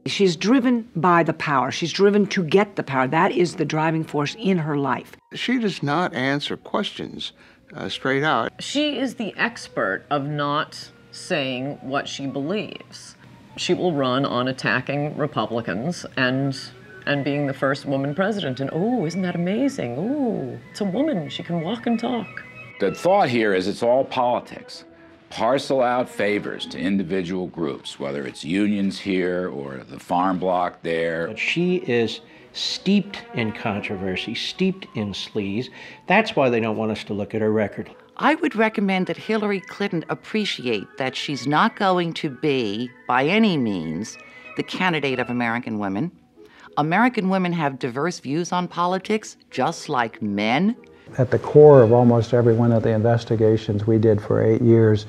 She's driven by the power. She's driven to get the power. That is the driving force in her life. She does not answer questions straight out. She is the expert of not saying what she believes. She will run on attacking Republicans and being the first woman president. And oh, isn't that amazing? Oh, it's a woman. She can walk and talk. The thought here is it's all politics. Parcel out favors to individual groups, whether it's unions here or the farm bloc there. But she is steeped in controversy, steeped in sleaze. That's why they don't want us to look at her record. I would recommend that Hillary Clinton appreciate that she's not going to be, by any means, the candidate of American women. American women have diverse views on politics, just like men. At the core of almost every one of the investigations we did for 8 years,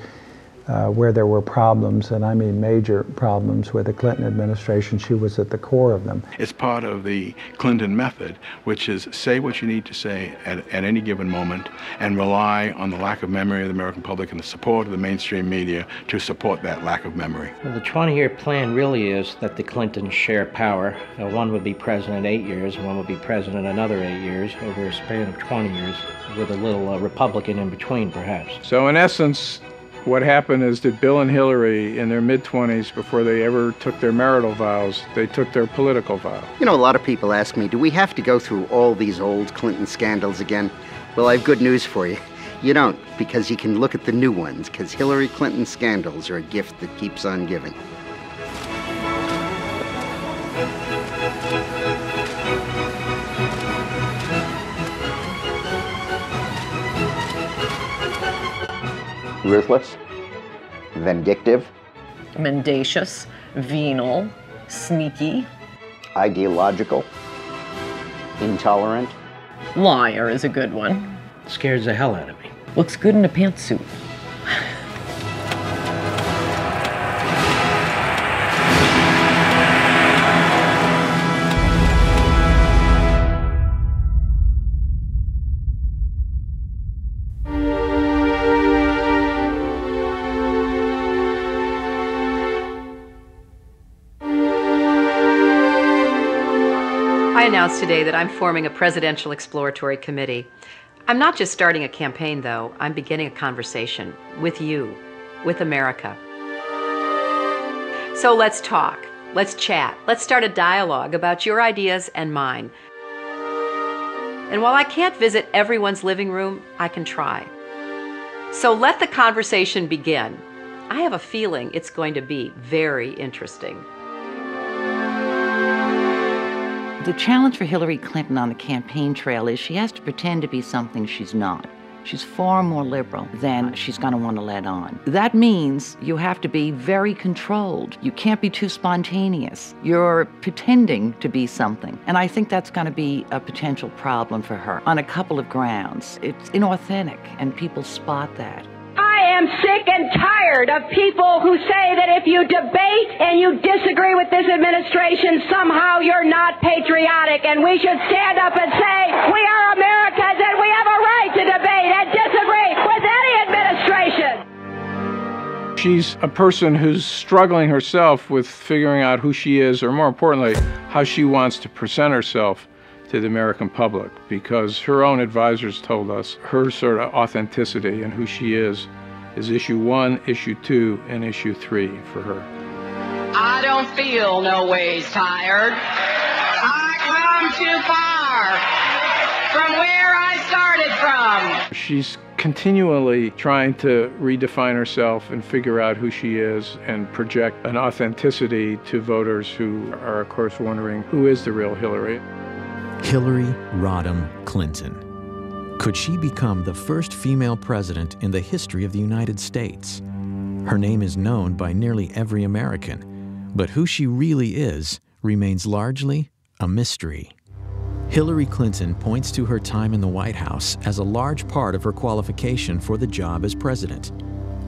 where there were problems, and I mean major problems with the Clinton administration, she was at the core of them. It's part of the Clinton method, which is say what you need to say at any given moment and rely on the lack of memory of the American public and the support of the mainstream media to support that lack of memory. Well, the 20-year plan really is that the Clintons share power. One would be president 8 years, and one would be president another 8 years, over a span of 20 years, with a little Republican in between, perhaps. So in essence, what happened is that Bill and Hillary, in their mid-20s, before they ever took their marital vows, they took their political vow. You know, a lot of people ask me, do we have to go through all these old Clinton scandals again? Well, I have good news for you. You don't, because you can look at the new ones, because Hillary Clinton scandals are a gift that keeps on giving. Ruthless, vindictive, Mendacious, venal, sneaky. Ideological, intolerant. Liar is a good one. Scares the hell out of me. Looks good in a pantsuit. I announced today that I'm forming a presidential exploratory committee. I'm not just starting a campaign, though. I'm beginning a conversation with you, with America. So let's talk, let's chat, let's start a dialogue about your ideas and mine. And while I can't visit everyone's living room, I can try. So let the conversation begin. I have a feeling it's going to be very interesting. The challenge for Hillary Clinton on the campaign trail is she has to pretend to be something she's not. She's far more liberal than she's going to want to let on. That means you have to be very controlled. You can't be too spontaneous. You're pretending to be something. And I think that's going to be a potential problem for her on a couple of grounds. It's inauthentic, and people spot that. I am sick and tired of people who say that if you debate and you disagree with this administration, somehow you're not patriotic, and we should stand up and say, we are Americans and we have a right to debate and disagree with any administration. She's a person who's struggling herself with figuring out who she is, or more importantly, how she wants to present herself to the American public, because her own advisors told us her sort of authenticity and who she is issue 1, issue 2, and issue 3 for her. I don't feel no ways tired. I come too far from where I started from. She's continually trying to redefine herself and figure out who she is and project an authenticity to voters who are, of course, wondering who is the real Hillary. Hillary Rodham Clinton. Could she become the first female president in the history of the United States? Her name is known by nearly every American, but who she really is remains largely a mystery. Hillary Clinton points to her time in the White House as a large part of her qualification for the job as president.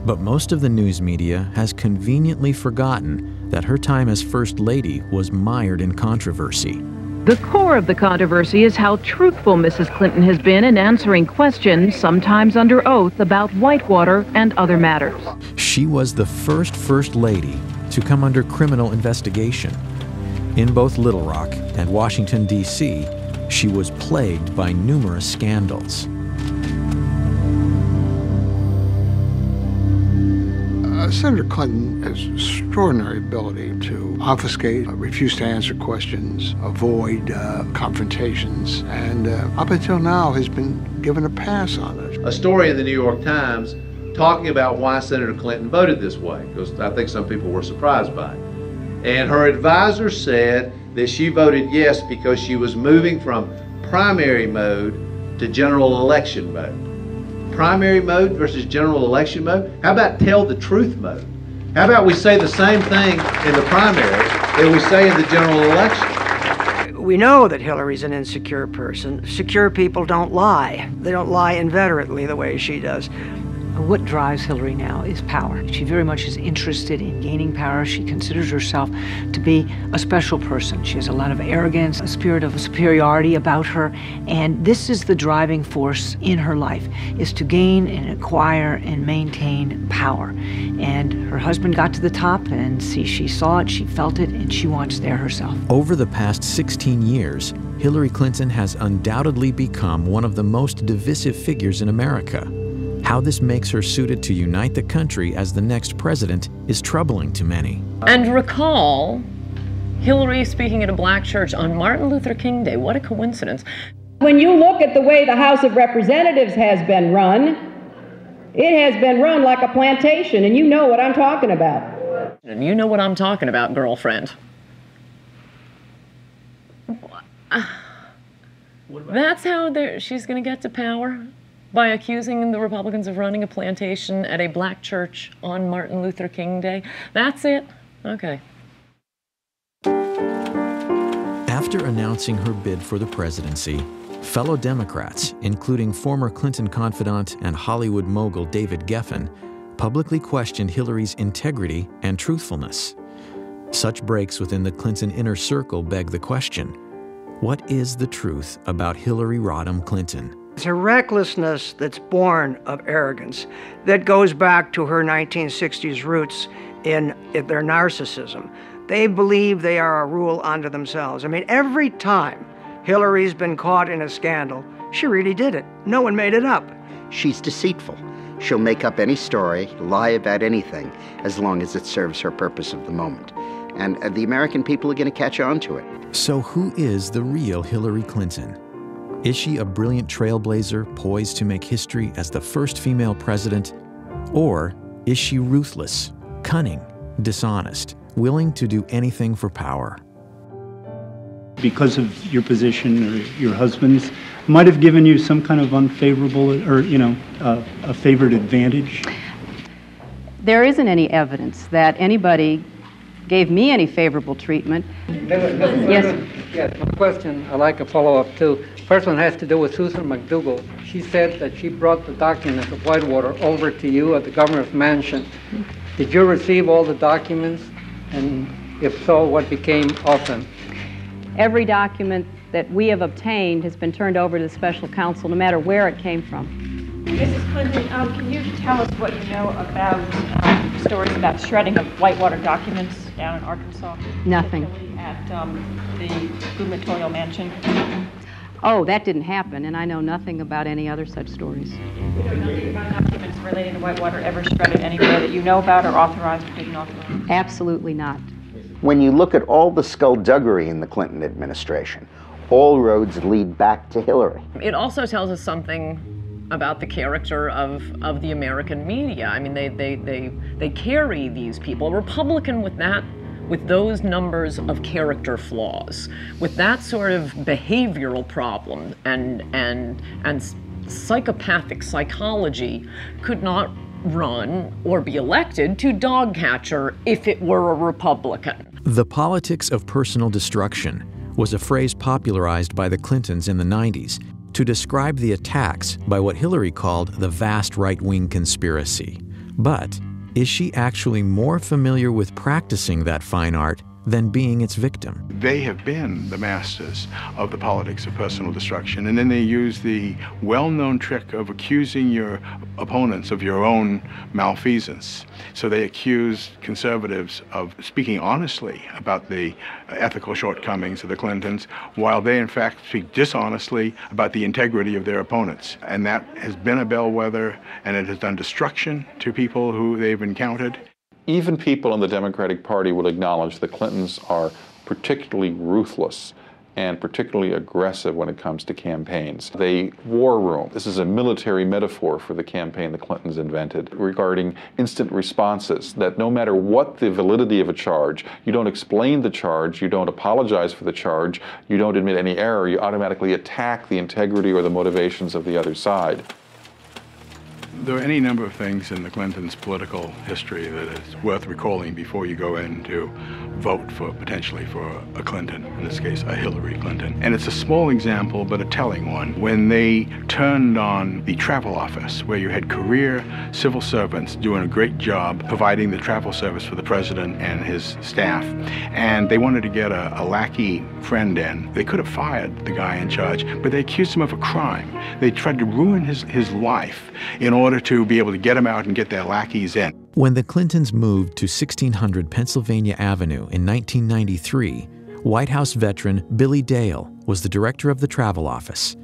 But most of the news media has conveniently forgotten that her time as First Lady was mired in controversy. The core of the controversy is how truthful Mrs. Clinton has been in answering questions, sometimes under oath, about Whitewater and other matters. She was the first First Lady to come under criminal investigation. In both Little Rock and Washington, D.C., she was plagued by numerous scandals. Senator Clinton has extraordinary ability to obfuscate, refuse to answer questions, avoid confrontations, and up until now has been given a pass on it. A story in the New York Times talking about why Senator Clinton voted this way, because I think some people were surprised by it. And her advisor said that she voted yes because she was moving from primary mode to general election mode. Primary mode versus general election mode? How about tell the truth mode? How about we say the same thing in the primary that we say in the general election? We know that Hillary's an insecure person. Secure people don't lie. They don't lie inveterately the way she does. What drives Hillary now is power. She very much is interested in gaining power. She considers herself to be a special person. She has a lot of arrogance, a spirit of superiority about her, and this is the driving force in her life, is to gain and acquire and maintain power. And her husband got to the top, and she saw it, she felt it, and she wants there herself. Over the past 16 years, Hillary Clinton has undoubtedly become one of the most divisive figures in America. How this makes her suited to unite the country as the next president is troubling to many. And recall Hillary speaking at a black church on Martin Luther King Day. What a coincidence. When you look at the way the House of Representatives has been run, it has been run like a plantation, and you know what I'm talking about. And you know what I'm talking about, girlfriend. That's how she's going to get to power? By accusing the Republicans of running a plantation at a black church on Martin Luther King Day? That's it? Okay. After announcing her bid for the presidency, fellow Democrats, including former Clinton confidant and Hollywood mogul David Geffen, publicly questioned Hillary's integrity and truthfulness. Such breaks within the Clinton inner circle beg the question: what is the truth about Hillary Rodham Clinton? It's a recklessness that's born of arrogance that goes back to her 1960s roots in their narcissism. They believe they are a rule unto themselves. I mean, every time Hillary's been caught in a scandal, she really did it. No one made it up. She's deceitful. She'll make up any story, lie about anything, as long as it serves her purpose of the moment. And the American people are going to catch on to it. So who is the real Hillary Clinton? Is she a brilliant trailblazer poised to make history as the first female president? Or is she ruthless, cunning, dishonest, willing to do anything for power? Because of your position or your husband's, might have given you some kind of unfavorable or, a favored advantage? There isn't any evidence that anybody gave me any favorable treatment. Yes, my question, I'd like a follow-up too. First one has to do with Susan McDougal. She said that she brought the documents of Whitewater over to you at the governor's mansion. Did you receive all the documents? And if so, what became of them? Every document that we have obtained has been turned over to the special counsel, no matter where it came from. Mrs. Clinton, can you tell us what you know about stories about shredding of Whitewater documents down in Arkansas? Nothing. At the gubernatorial mansion? Oh, that didn't happen, and I know nothing about any other such stories. You know nothing about documents relating to Whitewater ever shredded anywhere that you know about or authorized or didn't authorize? Absolutely not. When you look at all the skullduggery in the Clinton administration, all roads lead back to Hillary. It also tells us something about the character of the American media. I mean, they carry these people. A Republican with those numbers of character flaws, with that sort of behavioral problem and psychopathic psychology, could not run or be elected to dog catcher if it were a Republican. The politics of personal destruction was a phrase popularized by the Clintons in the 90s to describe the attacks by what Hillary called the vast right-wing conspiracy. But is she actually more familiar with practicing that fine art than being its victim. They have been the masters of the politics of personal destruction, and then they use the well-known trick of accusing your opponents of your own malfeasance. So they accuse conservatives of speaking honestly about the ethical shortcomings of the Clintons, while they in fact speak dishonestly about the integrity of their opponents. And that has been a bellwether, and it has done destruction to people who they've encountered. Even people in the Democratic Party will acknowledge the Clintons are particularly ruthless and particularly aggressive when it comes to campaigns. They war room. This is a military metaphor for the campaign the Clintons invented regarding instant responses, that no matter what the validity of a charge, you don't explain the charge, you don't apologize for the charge, you don't admit any error, you automatically attack the integrity or the motivations of the other side. There are any number of things in the Clintons' political history that is worth recalling before you go in to vote potentially for a Clinton, in this case a Hillary Clinton. And it's a small example, but a telling one. When they turned on the travel office, where you had career civil servants doing a great job providing the travel service for the president and his staff, and they wanted to get a lackey friend in, they could have fired the guy in charge, but they accused him of a crime. They tried to ruin his life in order to be able to get him out and get their lackeys in. When the Clintons moved to 1600 Pennsylvania Avenue in 1993, White House veteran Billy Dale was the director of the travel office.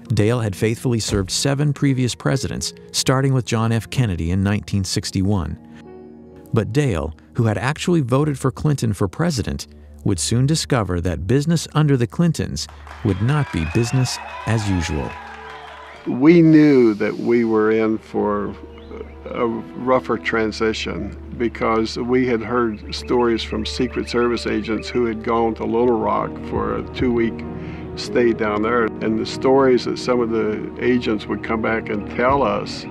Dale had faithfully served 7 previous presidents, starting with John F. Kennedy in 1961. But Dale, who had actually voted for Clinton for president, would soon discover that business under the Clintons would not be business as usual. We knew that we were in for a rougher transition because we had heard stories from Secret Service agents who had gone to Little Rock for a 2-week stay down there. And the stories that some of the agents would come back and tell us,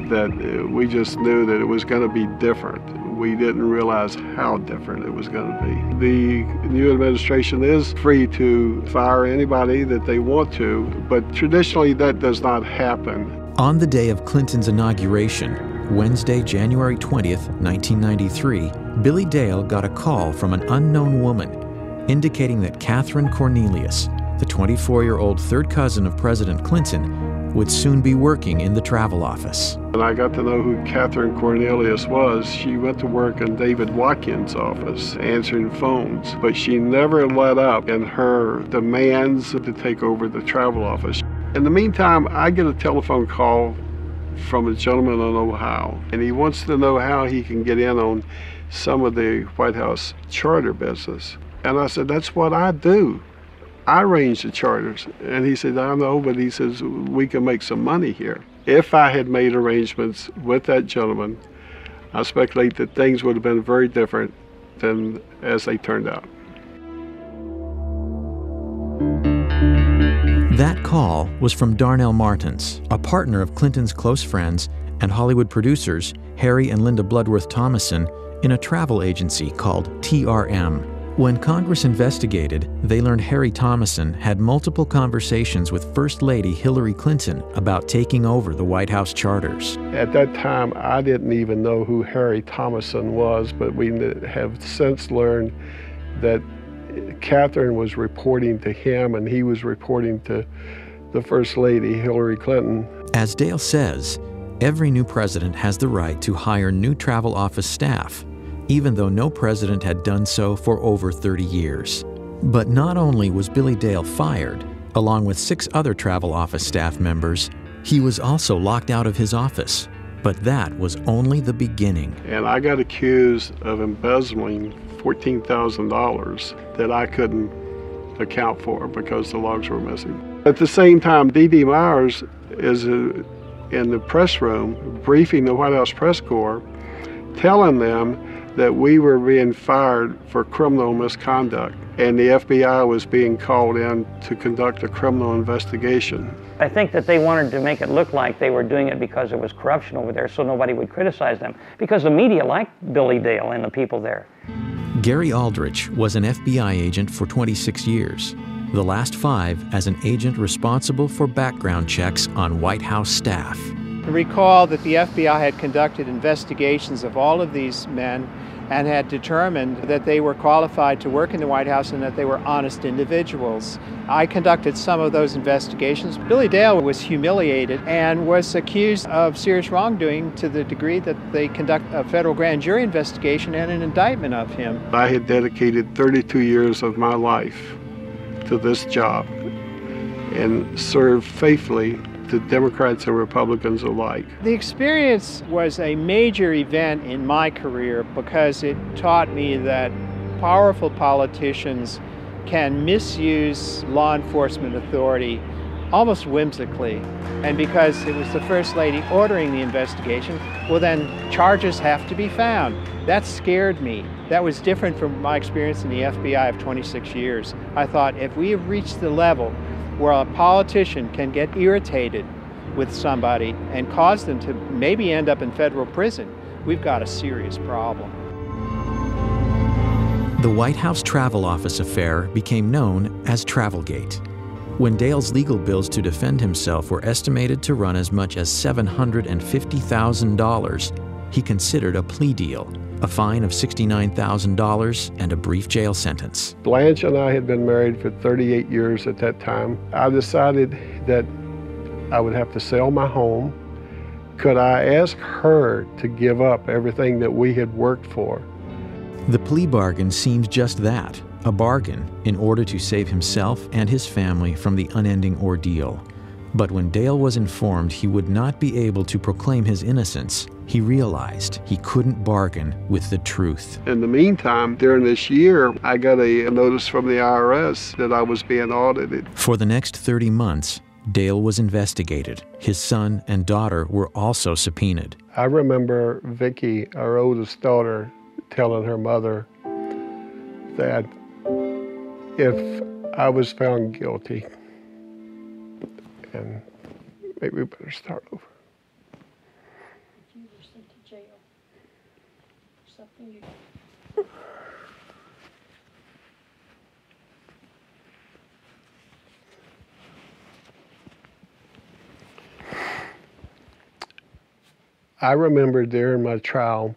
that we just knew that it was going to be different. We didn't realize how different it was going to be. The new administration is free to fire anybody that they want to, but traditionally that does not happen. On the day of Clinton's inauguration, Wednesday, January 20th, 1993, Billy Dale got a call from an unknown woman indicating that Catherine Cornelius, the 24-year-old third cousin of President Clinton, would soon be working in the travel office. And I got to know who Catherine Cornelius was. She went to work in David Watkins' office, answering phones, but she never let up in her demands to take over the travel office. In the meantime, I get a telephone call from a gentleman in Ohio, and he wants to know how he can get in on some of the White House charter business. And I said, that's what I do. I arrange the charters. And he said, I know, but he says, we can make some money here. If I had made arrangements with that gentleman, I speculate that things would have been very different than as they turned out. That call was from Darnell Martins, a partner of Clinton's close friends and Hollywood producers Harry and Linda Bloodworth Thomason in a travel agency called TRM. When Congress investigated, they learned Harry Thomason had multiple conversations with First Lady Hillary Clinton about taking over the White House charters. At that time, I didn't even know who Harry Thomason was, but we have since learned that Catherine was reporting to him and he was reporting to the First Lady, Hillary Clinton. As Dale says, every new president has the right to hire new travel office staff, even though no president had done so for over 30 years. But not only was Billy Dale fired, along with 6 other travel office staff members, he was also locked out of his office. But that was only the beginning. And I got accused of embezzling $14,000 that I couldn't account for because the logs were missing. At the same time, D.D. Myers is in the press room briefing the White House press corps, telling them that we were being fired for criminal misconduct and the FBI was being called in to conduct a criminal investigation. I think that they wanted to make it look like they were doing it because there was corruption over there so nobody would criticize them, because the media liked Billy Dale and the people there. Gary Aldrich was an FBI agent for 26 years, the last 5 as an agent responsible for background checks on White House staff. Recall that the FBI had conducted investigations of all of these men and had determined that they were qualified to work in the White House and that they were honest individuals. I conducted some of those investigations. Billy Dale was humiliated and was accused of serious wrongdoing to the degree that they conduct a federal grand jury investigation and an indictment of him. I had dedicated 32 years of my life to this job and served faithfully to Democrats and Republicans alike. The experience was a major event in my career because it taught me that powerful politicians can misuse law enforcement authority almost whimsically. And because it was the First Lady ordering the investigation, well then charges have to be found. That scared me. That was different from my experience in the FBI of 26 years. I thought if we have reached the level where a politician can get irritated with somebody and cause them to maybe end up in federal prison, we've got a serious problem. The White House Travel Office affair became known as Travelgate. When Dale's legal bills to defend himself were estimated to run as much as $750,000, he considered a plea deal, a fine of $69,000, and a brief jail sentence. Blanche and I had been married for 38 years at that time. I decided that I would have to sell my home. Could I ask her to give up everything that we had worked for? The plea bargain seemed just that, a bargain in order to save himself and his family from the unending ordeal. But when Dale was informed he would not be able to proclaim his innocence, he realized he couldn't bargain with the truth. In the meantime, during this year, I got a notice from the IRS that I was being audited. For the next 30 months, Dale was investigated. His son and daughter were also subpoenaed. I remember Vicki, our oldest daughter, telling her mother that if I was found guilty, and maybe we better start over. You were sent to jail for something you... I remember during my trial,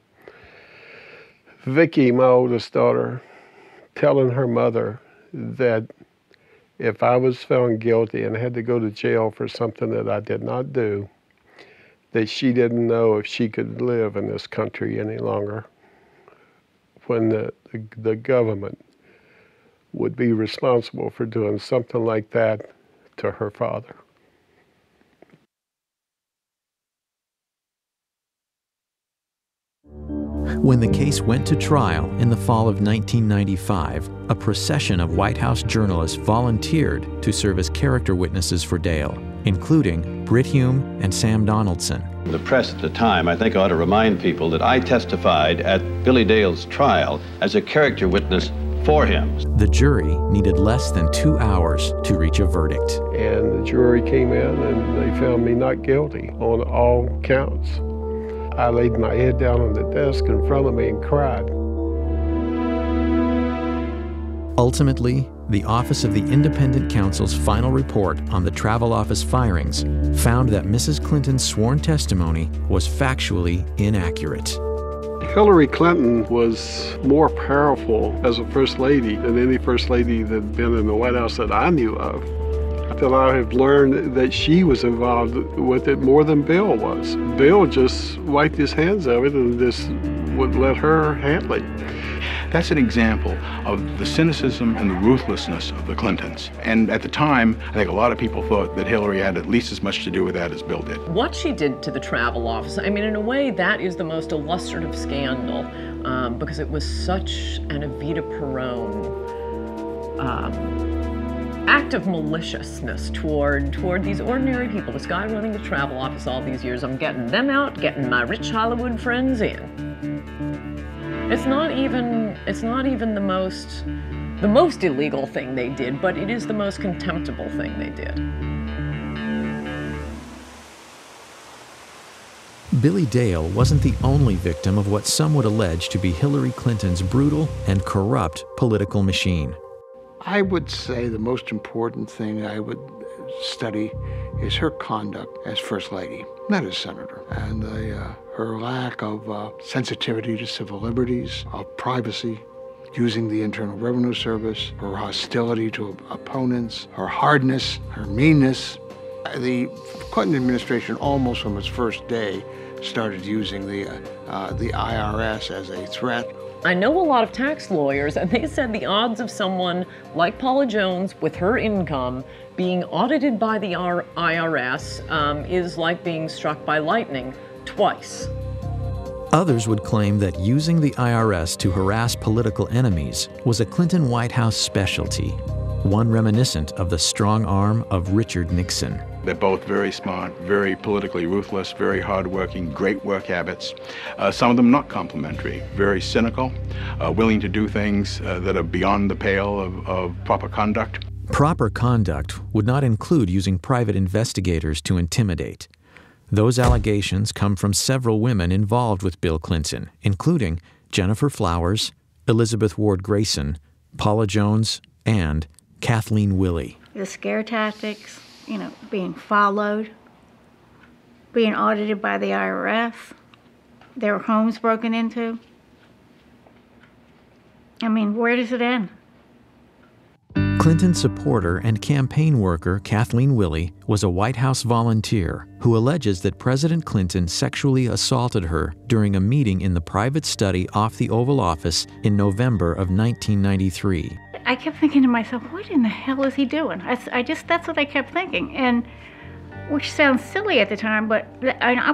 Vicki, my oldest daughter, telling her mother that if I was found guilty and had to go to jail for something that I did not do, that she didn't know if she could live in this country any longer, when the government would be responsible for doing something like that to her father. When the case went to trial in the fall of 1995, a procession of White House journalists volunteered to serve as character witnesses for Dale, including Britt Hume and Sam Donaldson. The press at the time, I think, ought to remind people that I testified at Billy Dale's trial as a character witness for him. The jury needed less than 2 hours to reach a verdict. And the jury came in and they found me not guilty on all counts. I laid my head down on the desk in front of me and cried. Ultimately, the Office of the Independent Counsel's final report on the Travel Office firings found that Mrs. Clinton's sworn testimony was factually inaccurate. Hillary Clinton was more powerful as a first lady than any first lady that had been in the White House that I knew of. That I have learned that she was involved with it more than Bill was. Bill just wiped his hands of it and just would let her handle it. That's an example of the cynicism and the ruthlessness of the Clintons. And at the time, I think a lot of people thought that Hillary had at least as much to do with that as Bill did. What she did to the Travel Office, I mean, in a way, that is the most illustrative scandal because it was such an Evita Peron act of maliciousness toward these ordinary people. This guy running the Travel Office all these years, I'm getting them out, getting my rich Hollywood friends in. It's not even the most illegal thing they did, but it is the most contemptible thing they did. Billy Dale wasn't the only victim of what some would allege to be Hillary Clinton's brutal and corrupt political machine. I would say the most important thing I would study is her conduct as First Lady, not as Senator. And her lack of sensitivity to civil liberties, of privacy, using the Internal Revenue Service, her hostility to opponents, her hardness, her meanness. The Clinton administration, almost from its first day, started using the IRS as a threat. I know a lot of tax lawyers, and they said the odds of someone like Paula Jones with her income being audited by the IRS is like being struck by lightning twice. Others would claim that using the IRS to harass political enemies was a Clinton White House specialty, one reminiscent of the strong arm of Richard Nixon. They're both very smart, very politically ruthless, very hardworking, great work habits. Some of them not complimentary, very cynical, willing to do things that are beyond the pale of proper conduct. Proper conduct would not include using private investigators to intimidate. Those allegations come from several women involved with Bill Clinton, including Jennifer Flowers, Elizabeth Ward Grayson, Paula Jones, and Kathleen Willey. The scare tactics, being followed, being audited by the IRS, their homes broken into. I mean, where does it end? Clinton supporter and campaign worker Kathleen Willey was a White House volunteer who alleges that President Clinton sexually assaulted her during a meeting in the private study off the Oval Office in November of 1993. I kept thinking to myself, what in the hell is he doing? That's what I kept thinking, and which sounds silly at the time, but I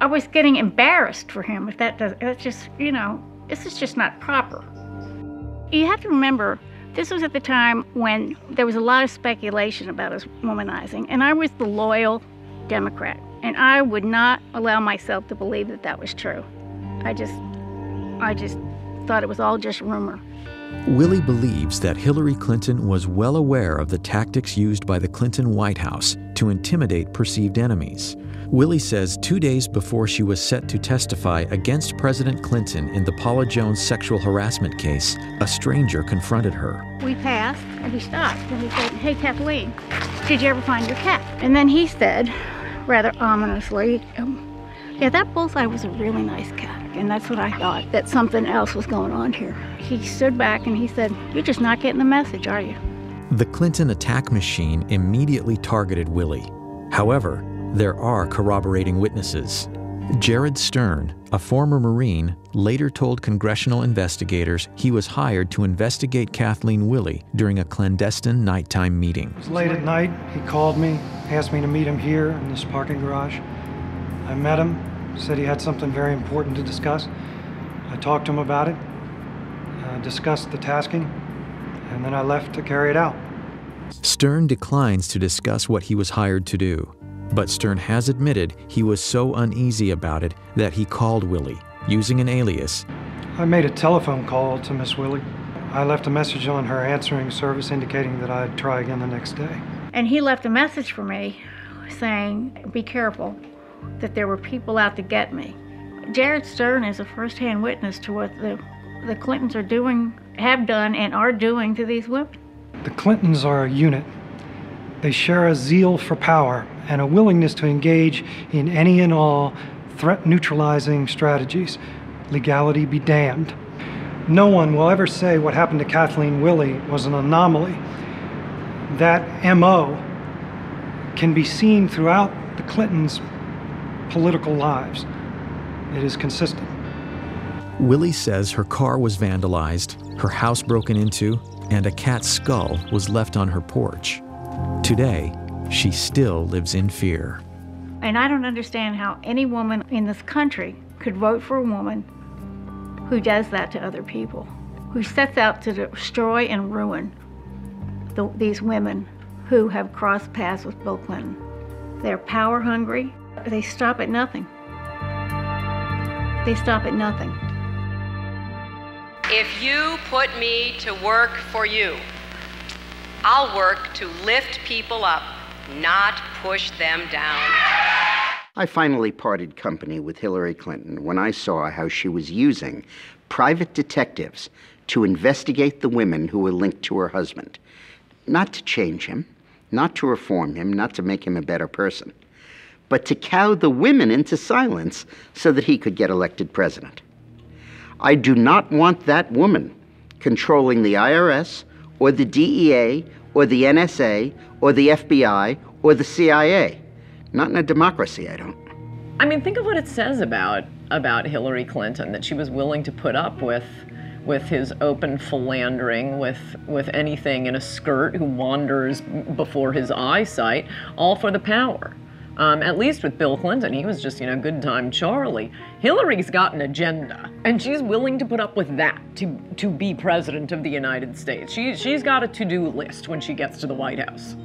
was getting embarrassed for him. If that's just, this is just not proper. You have to remember, this was at the time when there was a lot of speculation about his womanizing, and I was the loyal Democrat, and I would not allow myself to believe that that was true. I just thought it was all just rumor. Willey believes that Hillary Clinton was well aware of the tactics used by the Clinton White House to intimidate perceived enemies. Willey says 2 days before she was set to testify against President Clinton in the Paula Jones sexual harassment case, a stranger confronted her. We passed, and he stopped, and he said, "Hey, Kathleen, did you ever find your cat?" And then he said, rather ominously, "Yeah, that bullseye was a really nice cat." And that's what I thought, that something else was going on here. He stood back and he said, "You're just not getting the message, are you?" The Clinton attack machine immediately targeted Willey. However, there are corroborating witnesses. Jared Stern, a former Marine, later told congressional investigators he was hired to investigate Kathleen Willey during a clandestine nighttime meeting. It was late at night. He called me, asked me to meet him here in this parking garage. I met him, said he had something very important to discuss. I talked to him about it, discussed the tasking, and then I left to carry it out. Stern declines to discuss what he was hired to do. But Stern has admitted he was so uneasy about it that he called Willey, using an alias. I made a telephone call to Miss Willey. I left a message on her answering service indicating that I'd try again the next day. And he left a message for me saying, "Be careful, that there were people out to get me." Jared Stern is a first-hand witness to what the Clintons are doing, have done, and are doing to these women. The Clintons are a unit. They share a zeal for power and a willingness to engage in any and all threat-neutralizing strategies. Legality be damned. No one will ever say what happened to Kathleen Willey was an anomaly. That MO can be seen throughout the Clintons' political lives. It is consistent. Willey says her car was vandalized, her house broken into, and a cat's skull was left on her porch. Today, she still lives in fear. And I don't understand how any woman in this country could vote for a woman who does that to other people, who sets out to destroy and ruin these women who have crossed paths with Bill Clinton. They're power hungry. They stop at nothing. They stop at nothing. If you put me to work for you, I'll work to lift people up, not push them down. I finally parted company with Hillary Clinton when I saw how she was using private detectives to investigate the women who were linked to her husband. Not to change him, not to reform him, not to make him a better person, but to cow the women into silence so that he could get elected president. I do not want that woman controlling the IRS or the DEA or the NSA or the FBI or the CIA. Not in a democracy, I don't. I mean, think of what it says about Hillary Clinton, that she was willing to put up with his open philandering, with anything in a skirt who wanders before his eyesight, all for the power. At least with Bill Clinton, he was just, good time Charlie. Hillary's got an agenda, and she's willing to put up with that to be president of the United States. She's got a to-do list when she gets to the White House.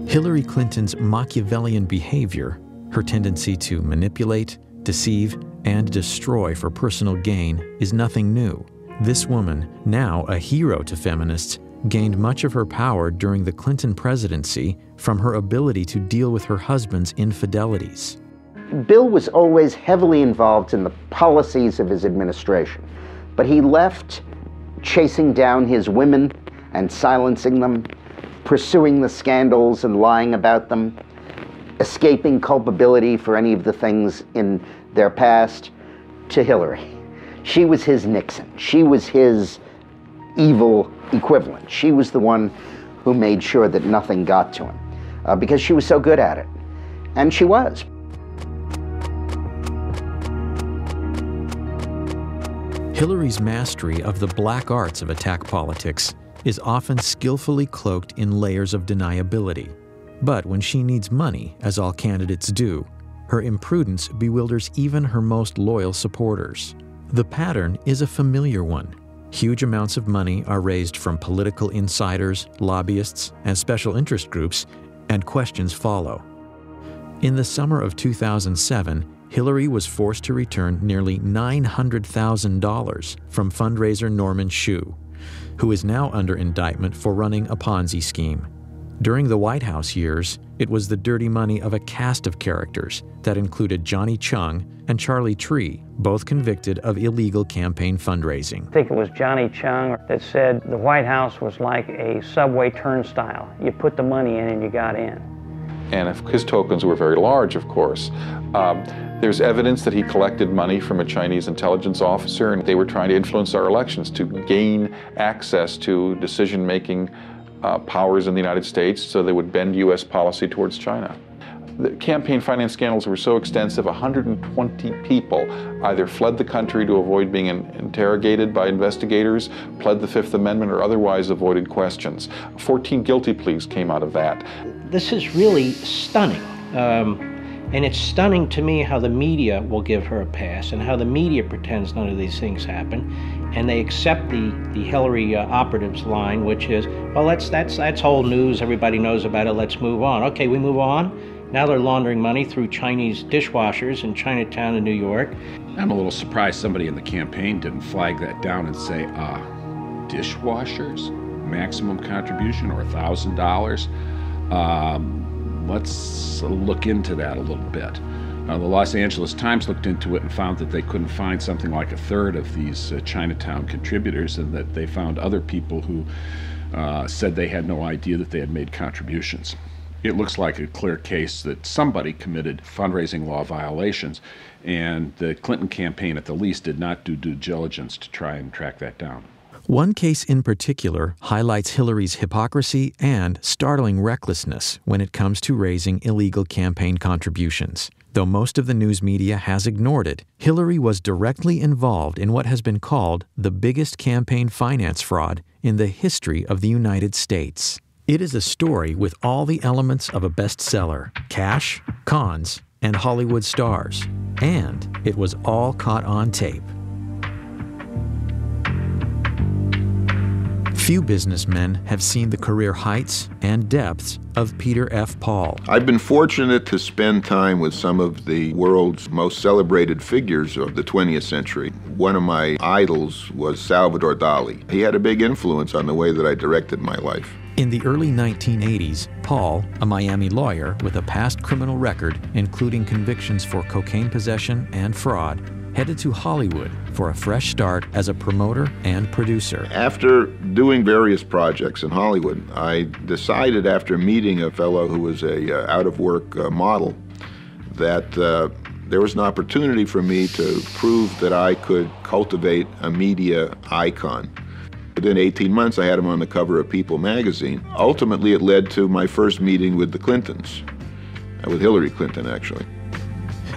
Hillary Clinton's Machiavellian behavior, her tendency to manipulate, deceive, and destroy for personal gain, is nothing new. This woman, now a hero to feminists, gained much of her power during the Clinton presidency from her ability to deal with her husband's infidelities. Bill was always heavily involved in the policies of his administration, but he left chasing down his women and silencing them, pursuing the scandals and lying about them, escaping culpability for any of the things in their past, to Hillary. She was his Nixon. She was his evil equivalent. She was the one who made sure that nothing got to him because she was so good at it. And she was. Hillary's mastery of the black arts of attack politics is often skillfully cloaked in layers of deniability. But when she needs money, as all candidates do, her imprudence bewilders even her most loyal supporters. The pattern is a familiar one. Huge amounts of money are raised from political insiders, lobbyists, and special interest groups, and questions follow. In the summer of 2007, Hillary was forced to return nearly $900,000 from fundraiser Norman Shue, who is now under indictment for running a Ponzi scheme. During the White House years, it was the dirty money of a cast of characters that included Johnny Chung and Charlie Tree, both convicted of illegal campaign fundraising. I think it was Johnny Chung that said the White House was like a subway turnstile. You put the money in and you got in. And if his tokens were very large, of course. There's evidence that he collected money from a Chinese intelligence officer, and they were trying to influence our elections to gain access to decision-making powers in the United States so they would bend U.S. policy towards China. The campaign finance scandals were so extensive, 120 people either fled the country to avoid being interrogated by investigators, pled the Fifth Amendment, or otherwise avoided questions. 14 guilty pleas came out of that. This is really stunning. And it's stunning to me how the media will give her a pass and how the media pretends none of these things happen. And they accept the Hillary operatives line, which is, well, that's old news, everybody knows about it, let's move on. Okay, we move on. Now they're laundering money through Chinese dishwashers in Chinatown in New York. I'm a little surprised somebody in the campaign didn't flag that down and say, dishwashers, maximum contribution, or $1,000. Let's look into that a little bit. The Los Angeles Times looked into it and found that they couldn't find something like a third of these Chinatown contributors, and that they found other people who said they had no idea that they had made contributions. It looks like a clear case that somebody committed fundraising law violations, and the Clinton campaign at the least did not do due diligence to try and track that down. One case in particular highlights Hillary's hypocrisy and startling recklessness when it comes to raising illegal campaign contributions. Though most of the news media has ignored it, Hillary was directly involved in what has been called the biggest campaign finance fraud in the history of the United States. It is a story with all the elements of a bestseller: cash, cons, and Hollywood stars. And it was all caught on tape. Few businessmen have seen the career heights and depths of Peter F. Paul. I've been fortunate to spend time with some of the world's most celebrated figures of the 20th century. One of my idols was Salvador Dali. He had a big influence on the way that I directed my life. In the early 1980s, Paul, a Miami lawyer with a past criminal record, including convictions for cocaine possession and fraud, headed to Hollywood for a fresh start as a promoter and producer. After doing various projects in Hollywood, I decided after meeting a fellow who was a out-of-work model that there was an opportunity for me to prove that I could cultivate a media icon. Within 18 months, I had him on the cover of People magazine. Ultimately, it led to my first meeting with the Clintons, with Hillary Clinton, actually.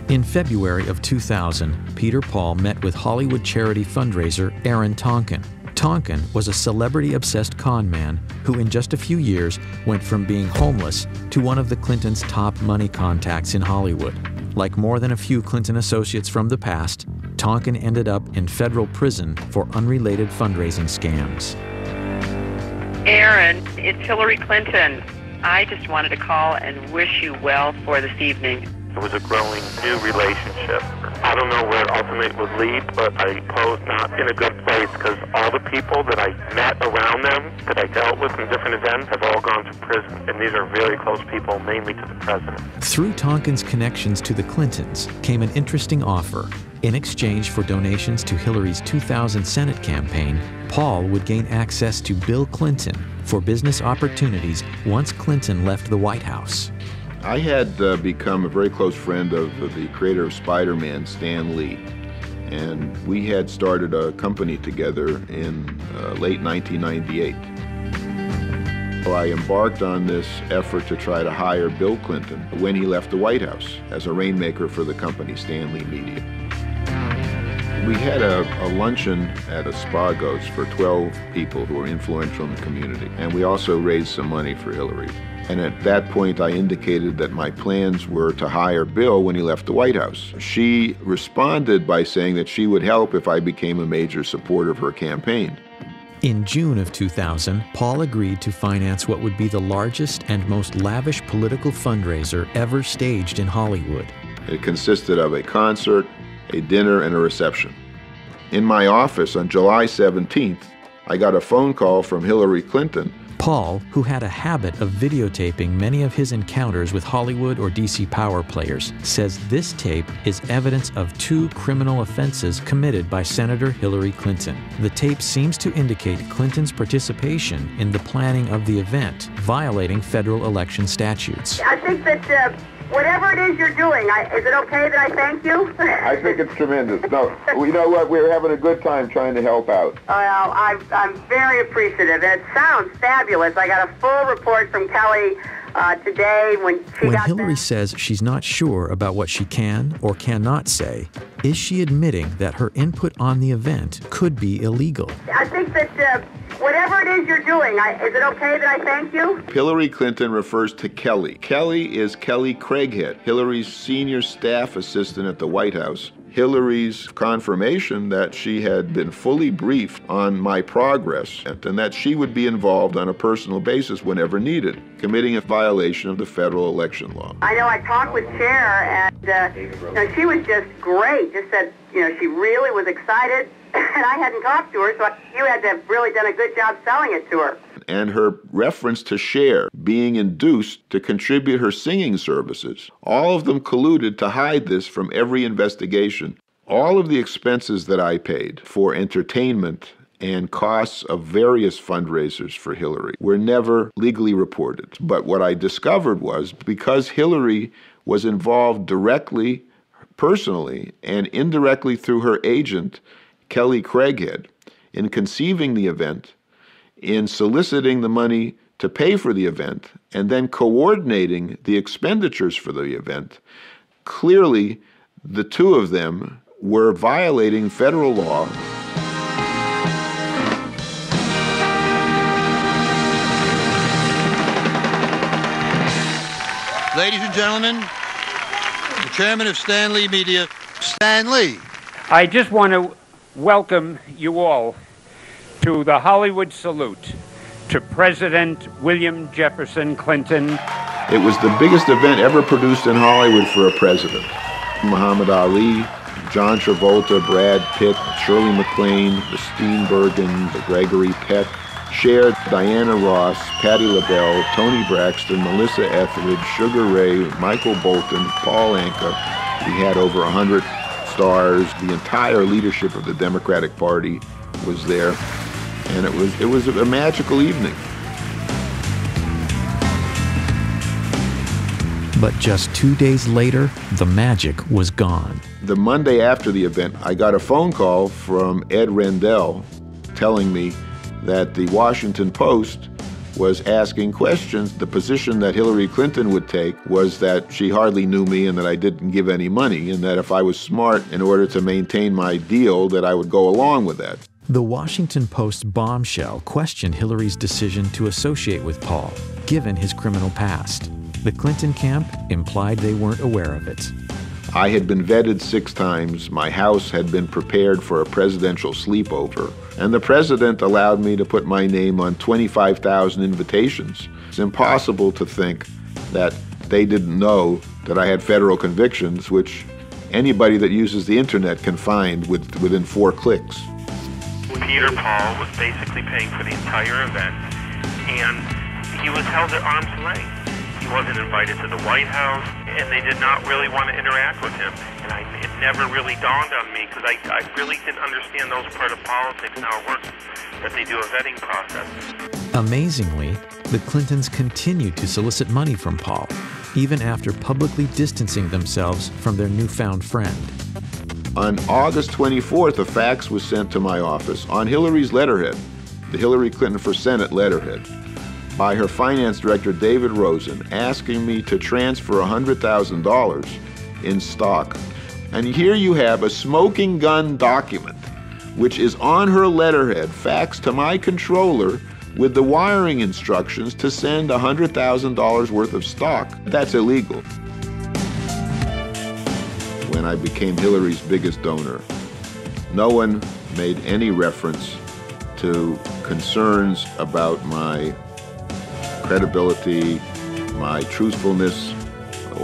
In February of 2000, Peter Paul met with Hollywood charity fundraiser Aaron Tonkin. Tonkin was a celebrity-obsessed con man who in just a few years went from being homeless to one of the Clintons' top money contacts in Hollywood. Like more than a few Clinton associates from the past, Tonkin ended up in federal prison for unrelated fundraising scams. Aaron, it's Hillary Clinton. I just wanted to call and wish you well for this evening. It was a growing new relationship. I don't know where it ultimately would lead, but I suppose not in a good place because all the people that I met around them, that I dealt with in different events, have all gone to prison. And these are very close people, mainly to the president. Through Tonkin's connections to the Clintons came an interesting offer. In exchange for donations to Hillary's 2000 Senate campaign, Paul would gain access to Bill Clinton for business opportunities once Clinton left the White House. I had become a very close friend of the creator of Spider-Man, Stan Lee, and we had started a company together in late 1998. So I embarked on this effort to try to hire Bill Clinton when he left the White House as a rainmaker for the company Stan Lee Media. We had a luncheon at Espagos for 12 people who were influential in the community, and we also raised some money for Hillary. And at that point, I indicated that my plans were to hire Bill when he left the White House. She responded by saying that she would help if I became a major supporter of her campaign. In June of 2000, Paul agreed to finance what would be the largest and most lavish political fundraiser ever staged in Hollywood. It consisted of a concert, a dinner, and a reception. In my office on July 17th, I got a phone call from Hillary Clinton. Paul, who had a habit of videotaping many of his encounters with Hollywood or DC power players, says this tape is evidence of 2 criminal offenses committed by Senator Hillary Clinton. The tape seems to indicate Clinton's participation in the planning of the event, violating federal election statutes. I think that whatever it is you're doing, is it okay that I thank you? I think it's tremendous. No, you know what? We're having a good time trying to help out. Well, I'm very appreciative. It sounds fabulous. I got a full report from Kelly today when Hillary says she's not sure about what she can or cannot say, is she admitting that her input on the event could be illegal? I think that whatever it is you're doing, is it okay that I thank you? Hillary Clinton refers to Kelly. Kelly is Kelly Craighead, Hillary's senior staff assistant at the White House. Hillary's confirmation that she had been fully briefed on my progress and that she would be involved on a personal basis whenever needed, committing a violation of the federal election law. I know I talked with Chair, and she was just great. Just said, she really was excited, and I hadn't talked to her, so you had to have really done a good job selling it to her. And her reference to Cher being induced to contribute her singing services, all of them colluded to hide this from every investigation. All of the expenses that I paid for entertainment and costs of various fundraisers for Hillary were never legally reported. But what I discovered was because Hillary was involved directly, personally, and indirectly through her agent, Kelly Craighead, in conceiving the event, in soliciting the money to pay for the event, and then coordinating the expenditures for the event, clearly the two of them were violating federal law. Ladies and gentlemen, the chairman of Stan Lee Media, Stan Lee. I just want to welcome you all to the Hollywood salute to President William Jefferson Clinton. It was the biggest event ever produced in Hollywood for a president. Muhammad Ali, John Travolta, Brad Pitt, Shirley MacLaine, the Steenburgen, Gregory Peck, Cher, Diana Ross, Patti LaBelle, Toni Braxton, Melissa Etheridge, Sugar Ray, Michael Bolton, Paul Anka. We had over 100 stars. The entire leadership of the Democratic Party was there, and it was a magical evening. But just 2 days later, the magic was gone. The Monday after the event, I got a phone call from Ed Rendell telling me that the Washington Post was asking questions. The position that Hillary Clinton would take was that she hardly knew me and that I didn't give any money, and that if I was smart in order to maintain my deal, that I would go along with that. The Washington Post bombshell questioned Hillary's decision to associate with Paul, given his criminal past. The Clinton camp implied they weren't aware of it. I had been vetted 6 times. My house had been prepared for a presidential sleepover, and the president allowed me to put my name on 25,000 invitations. It's impossible to think that they didn't know that I had federal convictions, which anybody that uses the internet can find within 4 clicks. Peter Paul was basically paying for the entire event, and he was held at arm's length. He wasn't invited to the White House, and they did not really want to interact with him. And it never really dawned on me, because I really didn't understand those part of politics and how it works, that they do a vetting process. Amazingly, the Clintons continued to solicit money from Paul, even after publicly distancing themselves from their newfound friend. On August 24th, a fax was sent to my office on Hillary's letterhead, the Hillary Clinton for Senate letterhead, by her finance director, David Rosen, asking me to transfer $100,000 in stock. And here you have a smoking gun document, which is on her letterhead, faxed to my controller with the wiring instructions to send $100,000 worth of stock. That's illegal. When I became Hillary's biggest donor, no one made any reference to concerns about my credibility, my truthfulness,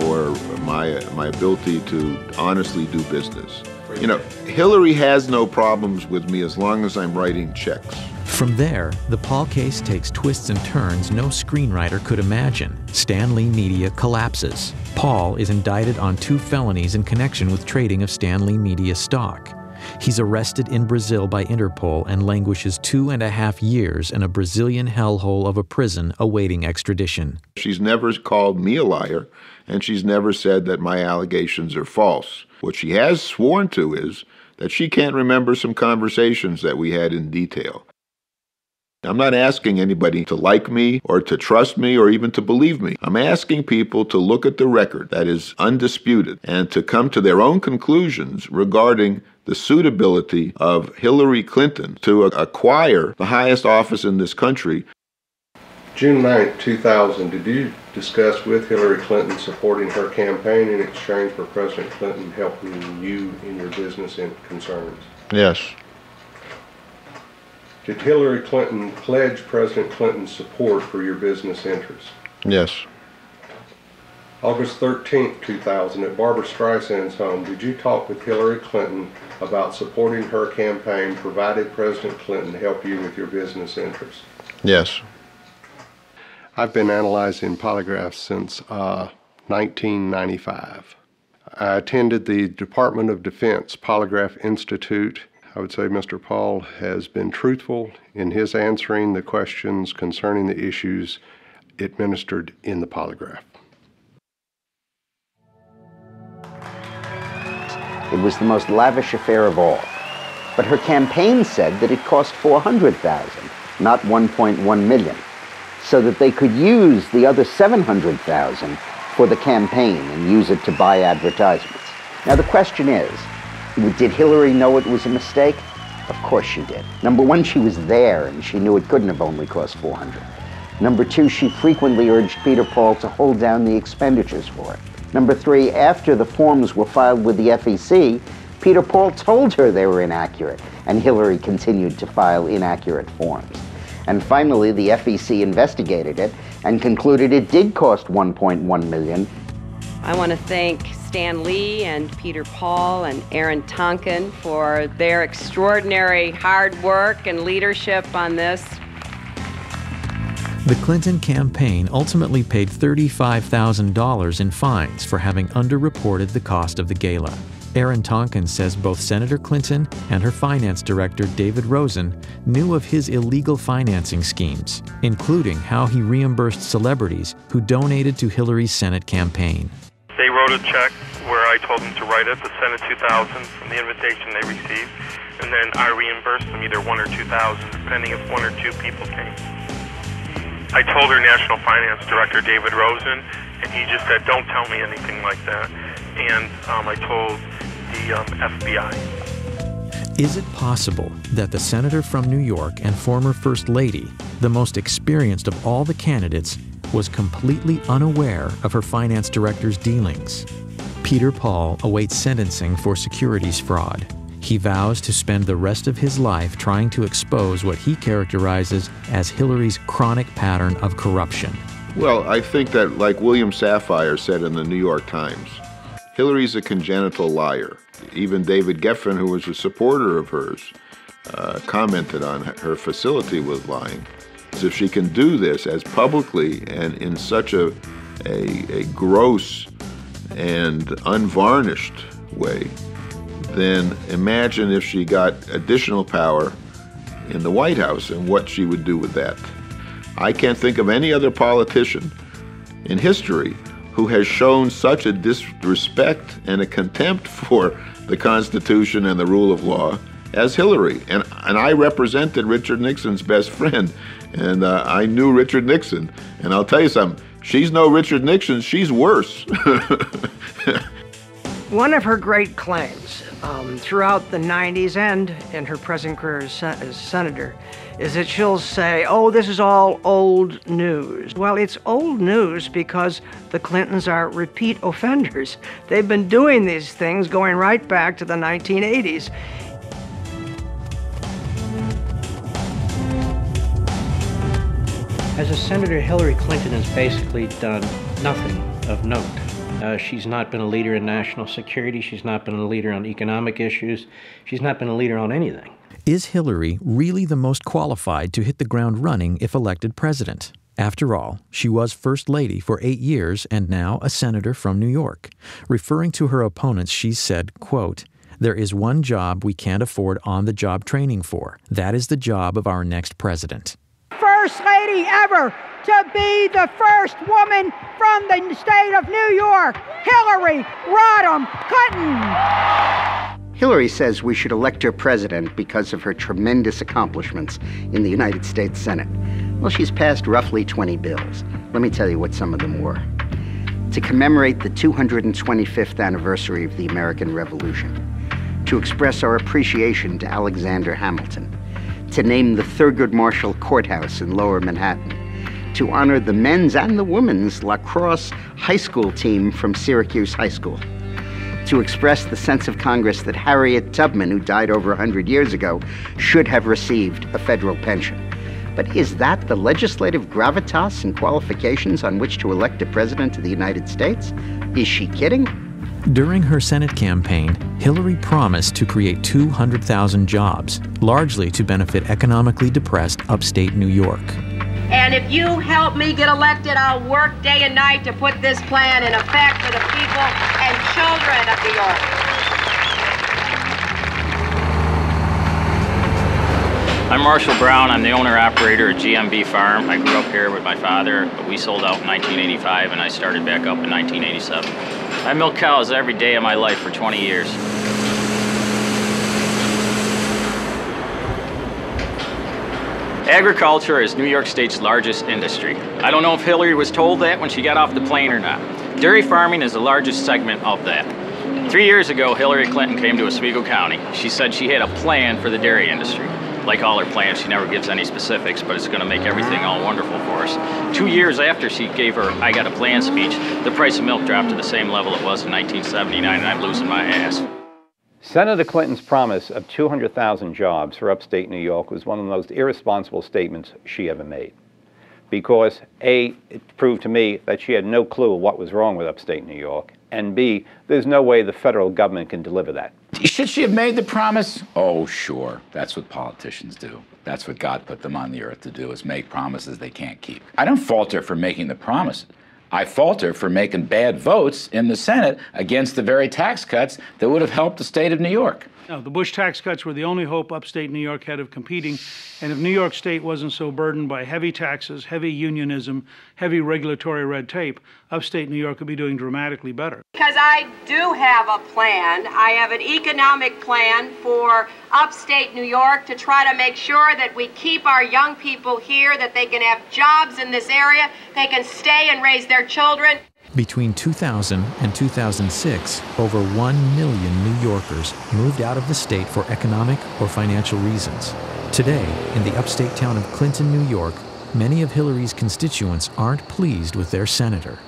or my ability to honestly do business. You know, Hillary has no problems with me as long as I'm writing checks. From there, the Paul case takes twists and turns no screenwriter could imagine. Stanley Media collapses. Paul is indicted on 2 felonies in connection with trading of Stanley Media stock. He's arrested in Brazil by Interpol and languishes 2.5 years in a Brazilian hellhole of a prison awaiting extradition. She's never called me a liar, and she's never said that my allegations are false. What she has sworn to is that she can't remember some conversations that we had in detail. I'm not asking anybody to like me or to trust me or even to believe me. I'm asking people to look at the record that is undisputed and to come to their own conclusions regarding the suitability of Hillary Clinton to acquire the highest office in this country. June 9, 2000, did you discuss with Hillary Clinton supporting her campaign in exchange for President Clinton helping you in your business concerns? Yes. Did Hillary Clinton pledge President Clinton's support for your business interests? Yes. August 13, 2000, at Barbara Streisand's home, did you talk with Hillary Clinton about supporting her campaign provided President Clinton help you with your business interests? Yes. I've been analyzing polygraphs since 1995. I attended the Department of Defense Polygraph Institute. I would say Mr. Paul has been truthful in his answering the questions concerning the issues administered in the polygraph. It was the most lavish affair of all. But her campaign said that it cost $400,000, not $1.1 million, so that they could use the other $700,000 for the campaign and use it to buy advertisements. Now the question is, did Hillary know it was a mistake? Of course she did. Number one, she was there and she knew it couldn't have only cost $400,000. Number two, she frequently urged Peter Paul to hold down the expenditures for it. Number three, after the forms were filed with the FEC, Peter Paul told her they were inaccurate, and Hillary continued to file inaccurate forms. And finally, the FEC investigated it and concluded it did cost $1.1 million. I want to thank Stan Lee and Peter Paul and Aaron Tonkin for their extraordinary hard work and leadership on this. The Clinton campaign ultimately paid $35,000 in fines for having underreported the cost of the gala. Aaron Tonkin says both Senator Clinton and her finance director, David Rosen, knew of his illegal financing schemes, including how he reimbursed celebrities who donated to Hillary's Senate campaign. They wrote a check where I told them to write it, the Senate 2000 from the invitation they received, and then I reimbursed them either 1 or 2,000, depending if 1 or 2 people came. I told her National Finance Director, David Rosen, and he just said, don't tell me anything like that. And I told the FBI. Is it possible that the senator from New York and former First Lady, the most experienced of all the candidates, was completely unaware of her finance director's dealings? Peter Paul awaits sentencing for securities fraud. He vows to spend the rest of his life trying to expose what he characterizes as Hillary's chronic pattern of corruption. Well, I think that, like William Safire said in the New York Times, Hillary's a congenital liar. Even David Geffen, who was a supporter of hers, commented on her facility with lying. So if she can do this as publicly and in such a gross and unvarnished way, then imagine if she got additional power in the White House and what she would do with that. I can't think of any other politician in history who has shown such a disrespect and a contempt for the Constitution and the rule of law as Hillary. And I represented Richard Nixon's best friend, and I knew Richard Nixon. And I'll tell you something, she's no Richard Nixon, she's worse. One of her great claims throughout the 90s and in her present career as senator is that she'll say, oh, this is all old news. Well, it's old news because the Clintons are repeat offenders. They've been doing these things going right back to the 1980s. As a senator, Hillary Clinton has basically done nothing of note. She's not been a leader in national security. She's not been a leader on economic issues. She's not been a leader on anything. Is Hillary really the most qualified to hit the ground running if elected president? After all, she was First Lady for 8 years and now a senator from New York. Referring to her opponents, she said, quote, "There is one job we can't afford on-the-job training for. That is the job of our next president." First Lady ever to be the first woman from the state of New York, Hillary Rodham Clinton. Hillary says we should elect her president because of her tremendous accomplishments in the United States Senate. Well, she's passed roughly 20 bills. Let me tell you what some of them were. To commemorate the 225th anniversary of the American Revolution, to express our appreciation to Alexander Hamilton, to name the Thurgood Marshall Courthouse in Lower Manhattan, to honor the men's and the women's lacrosse high school team from Syracuse High School, to express the sense of Congress that Harriet Tubman, who died over 100 years ago, should have received a federal pension. But is that the legislative gravitas and qualifications on which to elect a president of the United States? Is she kidding? During her Senate campaign, Hillary promised to create 200,000 jobs, largely to benefit economically depressed upstate New York. And if you help me get elected, I'll work day and night to put this plan in effect for the people and children of New York. I'm Marshall Brown. I'm the owner-operator of GMB Farm. I grew up here with my father, but we sold out in 1985, and I started back up in 1987. I milked cows every day of my life for 20 years. Agriculture is New York State's largest industry. I don't know if Hillary was told that when she got off the plane or not. Dairy farming is the largest segment of that. 3 years ago, Hillary Clinton came to Oswego County. She said she had a plan for the dairy industry. Like all her plans, she never gives any specifics, but it's going to make everything all wonderful for us. 2 years after she gave her I Got a Plan speech, the price of milk dropped to the same level it was in 1979, and I'm losing my ass. Senator Clinton's promise of 200,000 jobs for upstate New York was one of the most irresponsible statements she ever made. Because A, it proved to me that she had no clue what was wrong with upstate New York, and B, there's no way the federal government can deliver that. Should she have made the promise? Oh, sure. That's what politicians do. That's what God put them on the earth to do, is make promises they can't keep. I don't fault her for making the promise. I fault her for making bad votes in the Senate against the very tax cuts that would have helped the state of New York. No, the Bush tax cuts were the only hope upstate New York had of competing, and if New York State wasn't so burdened by heavy taxes, heavy unionism, heavy regulatory red tape, upstate New York would be doing dramatically better. Because I do have a plan. I have an economic plan for upstate New York to try to make sure that we keep our young people here, that they can have jobs in this area, they can stay and raise their children. Between 2000 and 2006, over 1 million New Yorkers moved out of the state for economic or financial reasons. Today, in the upstate town of Clinton, New York, many of Hillary's constituents aren't pleased with their senator.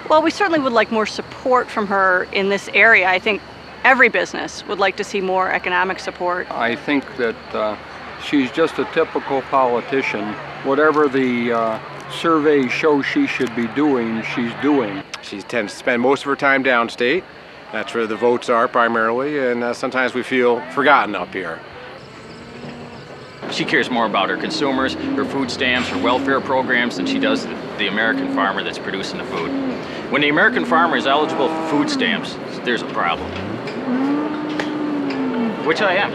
Well, we certainly would like more support from her in this area. I think every business would like to see more economic support. I think that she's just a typical politician. Whatever the surveys show she should be doing, she's doing. She tends to spend most of her time downstate. That's where the votes are primarily, and sometimes we feel forgotten up here. She cares more about her consumers, her food stamps, her welfare programs than she does the American farmer that's producing the food. When the American farmer is eligible for food stamps, there's a problem. Which I am.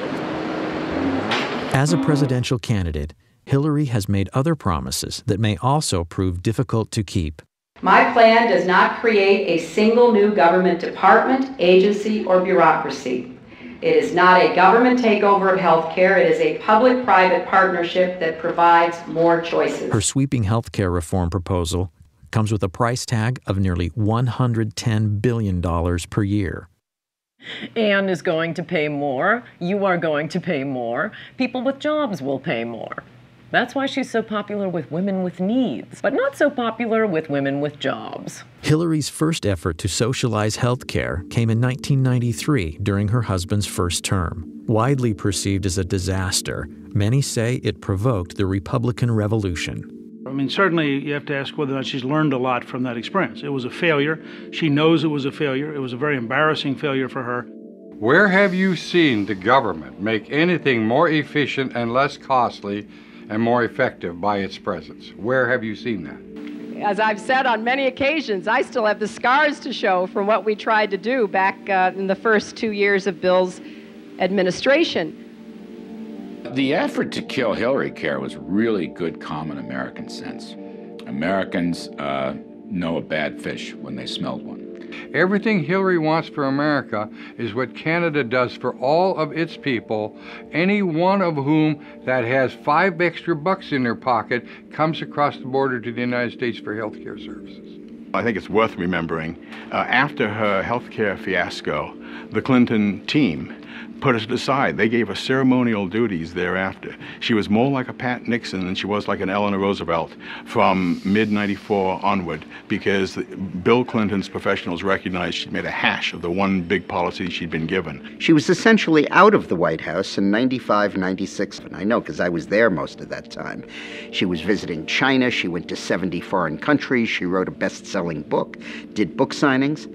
As a presidential candidate, Hillary has made other promises that may also prove difficult to keep. My plan does not create a single new government department, agency, or bureaucracy. It is not a government takeover of health care. It is a public-private partnership that provides more choices. Her sweeping health care reform proposal comes with a price tag of nearly $110 billion per year. Anne is going to pay more. You are going to pay more. People with jobs will pay more. That's why she's so popular with women with needs, but not so popular with women with jobs. Hillary's first effort to socialize health care came in 1993 during her husband's first term. Widely perceived as a disaster, many say it provoked the Republican Revolution. I mean, certainly you have to ask whether or not she's learned a lot from that experience. It was a failure. She knows it was a failure. It was a very embarrassing failure for her. Where have you seen the government make anything more efficient and less costly and more effective by its presence? Where have you seen that? As I've said on many occasions, I still have the scars to show from what we tried to do back in the first 2 years of Bill's administration. The effort to kill Hillary Care was really good common American sense. Americans know a bad fish when they smelled one. Everything Hillary wants for America is what Canada does for all of its people, any one of whom that has $5 extra in their pocket comes across the border to the United States for health care services. I think it's worth remembering, after her health care fiasco, the Clinton team put us aside. They gave her ceremonial duties thereafter. She was more like a Pat Nixon than she was like an Eleanor Roosevelt from mid-94 onward, because Bill Clinton's professionals recognized she'd made a hash of the one big policy she'd been given. She was essentially out of the White House in 95, 96. And I know because I was there most of that time. She was visiting China. She went to 70 foreign countries. She wrote a best-selling book, did book signings.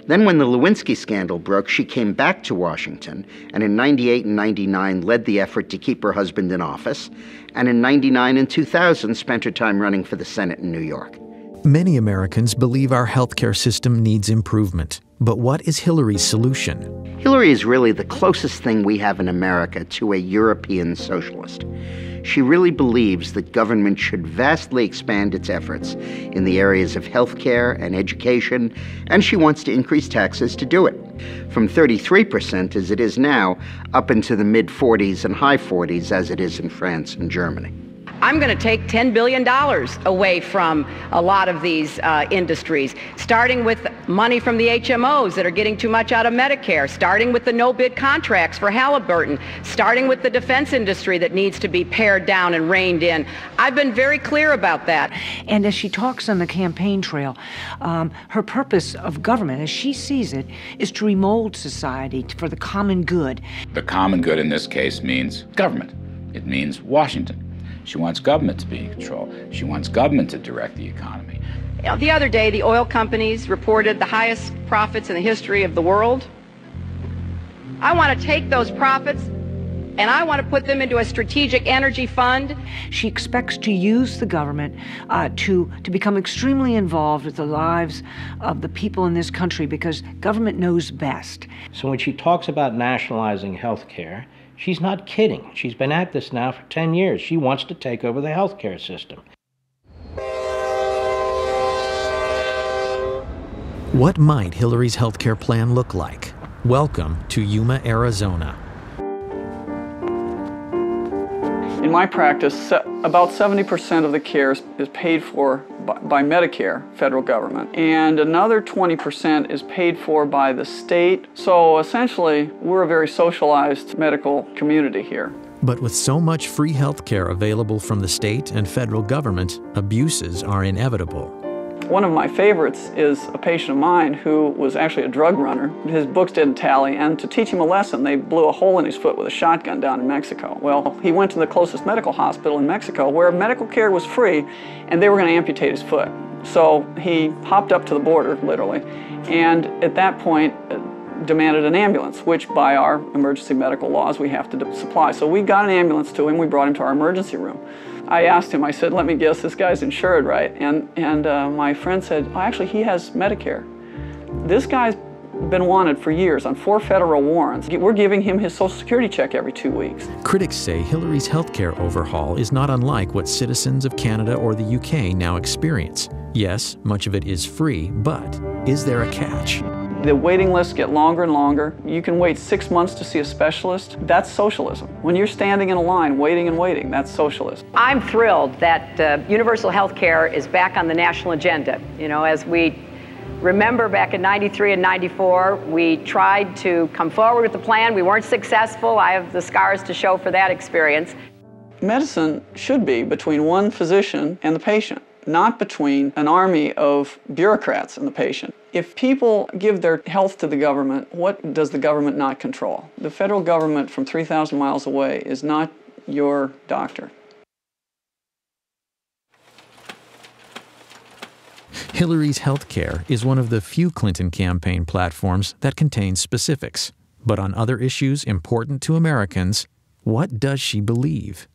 Then when the Lewinsky scandal broke, she came back to Washington, and in 98 and 99 led the effort to keep her husband in office, and in 99 and 2000 spent her time running for the Senate in New York. Many Americans believe our healthcare system needs improvement. But what is Hillary's solution? Hillary is really the closest thing we have in America to a European socialist. She really believes that government should vastly expand its efforts in the areas of healthcare and education, and she wants to increase taxes to do it, from 33% as it is now, up into the mid-40s and high 40s as it is in France and Germany. I'm going to take $10 billion away from a lot of these industries, starting with money from the HMOs that are getting too much out of Medicare, starting with the no-bid contracts for Halliburton, starting with the defense industry that needs to be pared down and reined in. I've been very clear about that. And as she talks on the campaign trail, her purpose of government, as she sees it, is to remold society for the common good. The common good in this case means government. It means Washington. She wants government to be in control. She wants government to direct the economy. The other day, the oil companies reported the highest profits in the history of the world. I want to take those profits and I want to put them into a strategic energy fund. She expects to use the government to become extremely involved with the lives of the people in this country because government knows best. So when she talks about nationalizing health care, she's not kidding. She's been at this now for 10 years. She wants to take over the health care system. What might Hillary's healthcare plan look like? Welcome to Yuma, Arizona. In my practice, about 70% of the care is paid for by Medicare, federal government, and another 20% is paid for by the state. So essentially, we're a very socialized medical community here. But with so much free health care available from the state and federal government, abuses are inevitable. One of my favorites is a patient of mine who was actually a drug runner. His books didn't tally, and to teach him a lesson, they blew a hole in his foot with a shotgun down in Mexico. Well, he went to the closest medical hospital in Mexico where medical care was free, and they were going to amputate his foot. So he hopped up to the border, literally, and at that point demanded an ambulance, which by our emergency medical laws we have to supply. So we got an ambulance to him, we brought him to our emergency room. I asked him, I said, let me guess, this guy's insured, right? And my friend said, oh, actually, he has Medicare. This guy's been wanted for years on 4 federal warrants. We're giving him his Social Security check every 2 weeks. Critics say Hillary's healthcare overhaul is not unlike what citizens of Canada or the UK now experience. Yes, much of it is free, but is there a catch? The waiting lists get longer and longer. You can wait 6 months to see a specialist. That's socialism. When you're standing in a line, waiting and waiting, that's socialism. I'm thrilled that universal health care is back on the national agenda. You know, as we remember back in '93 and '94, we tried to come forward with the plan. We weren't successful. I have the scars to show for that experience. Medicine should be between one physician and the patient, not between an army of bureaucrats and the patient. If people give their health to the government, what does the government not control? The federal government from 3,000 miles away is not your doctor. Hillary's health care is one of the few Clinton campaign platforms that contains specifics. But on other issues important to Americans, what does she believe?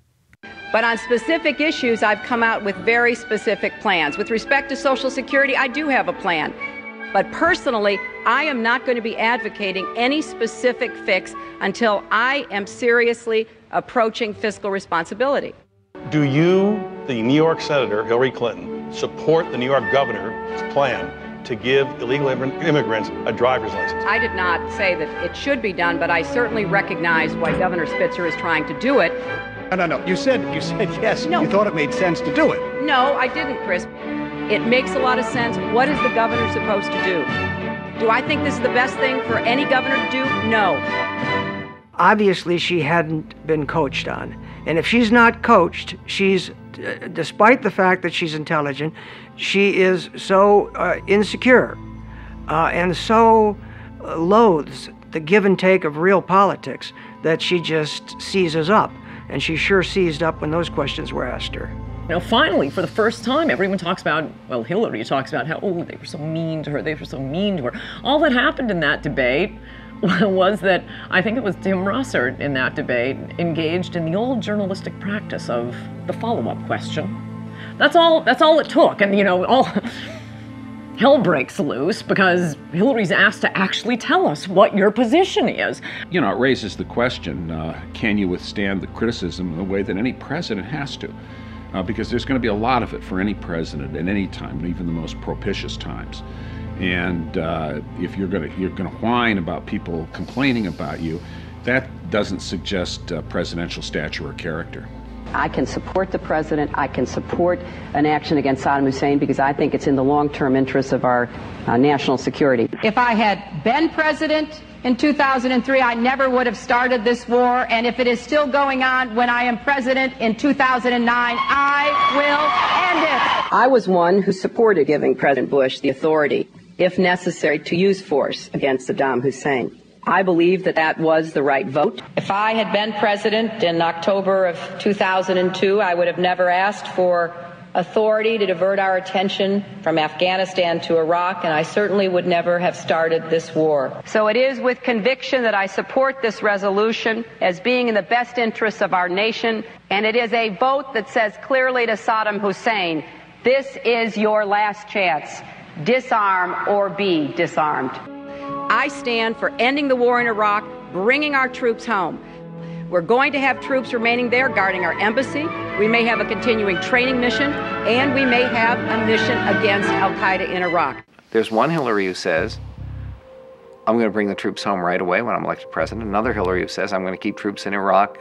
But on specific issues, I've come out with very specific plans. With respect to Social Security, I do have a plan. But personally, I am not going to be advocating any specific fix until I am seriously approaching fiscal responsibility. Do you, the New York Senator Hillary Clinton, support the New York governor's plan to give illegal immigrants a driver's license? I did not say that it should be done, but I certainly recognize why Governor Spitzer is trying to do it. No. You said yes. No. You thought it made sense to do it. No, I didn't, Chris. It makes a lot of sense. What is the governor supposed to do? Do I think this is the best thing for any governor to do? No. Obviously, she hadn't been coached on. And if she's not coached, she's, despite the fact that she's intelligent, she is so insecure and so loathes the give and take of real politics that she just seizes up. And she sure seized up when those questions were asked her. Now, finally, for the first time, everyone talks about, well, Hillary talks about how, oh, they were so mean to her, they were so mean to her. All that happened in that debate was that, I think it was Tim Russert in that debate, engaged in the old journalistic practice of the follow-up question. That's all it took, and, you know, all hell breaks loose because Hillary's asked to actually tell us what your position is. You know, it raises the question, can you withstand the criticism in the way that any president has to? Because there's going to be a lot of it for any president at any time, even the most propitious times. And if you're going to whine about people complaining about you, that doesn't suggest presidential stature or character. I can support the president. I can support an action against Saddam Hussein because I think it's in the long-term interests of our national security. If I had been president in 2003, I never would have started this war. And if it is still going on when I am president in 2009, I will end it. I was one who supported giving President Bush the authority, if necessary, to use force against Saddam Hussein. I believe that that was the right vote. If I had been president in October of 2002, I would have never asked for authority to divert our attention from Afghanistan to Iraq, and I certainly would never have started this war. So it is with conviction that I support this resolution as being in the best interests of our nation, and it is a vote that says clearly to Saddam Hussein, this is your last chance. Disarm or be disarmed. I stand for ending the war in Iraq, bringing our troops home. We're going to have troops remaining there guarding our embassy. We may have a continuing training mission, and we may have a mission against al-Qaeda in Iraq. There's one Hillary who says, I'm going to bring the troops home right away when I'm elected president. Another Hillary who says, I'm going to keep troops in Iraq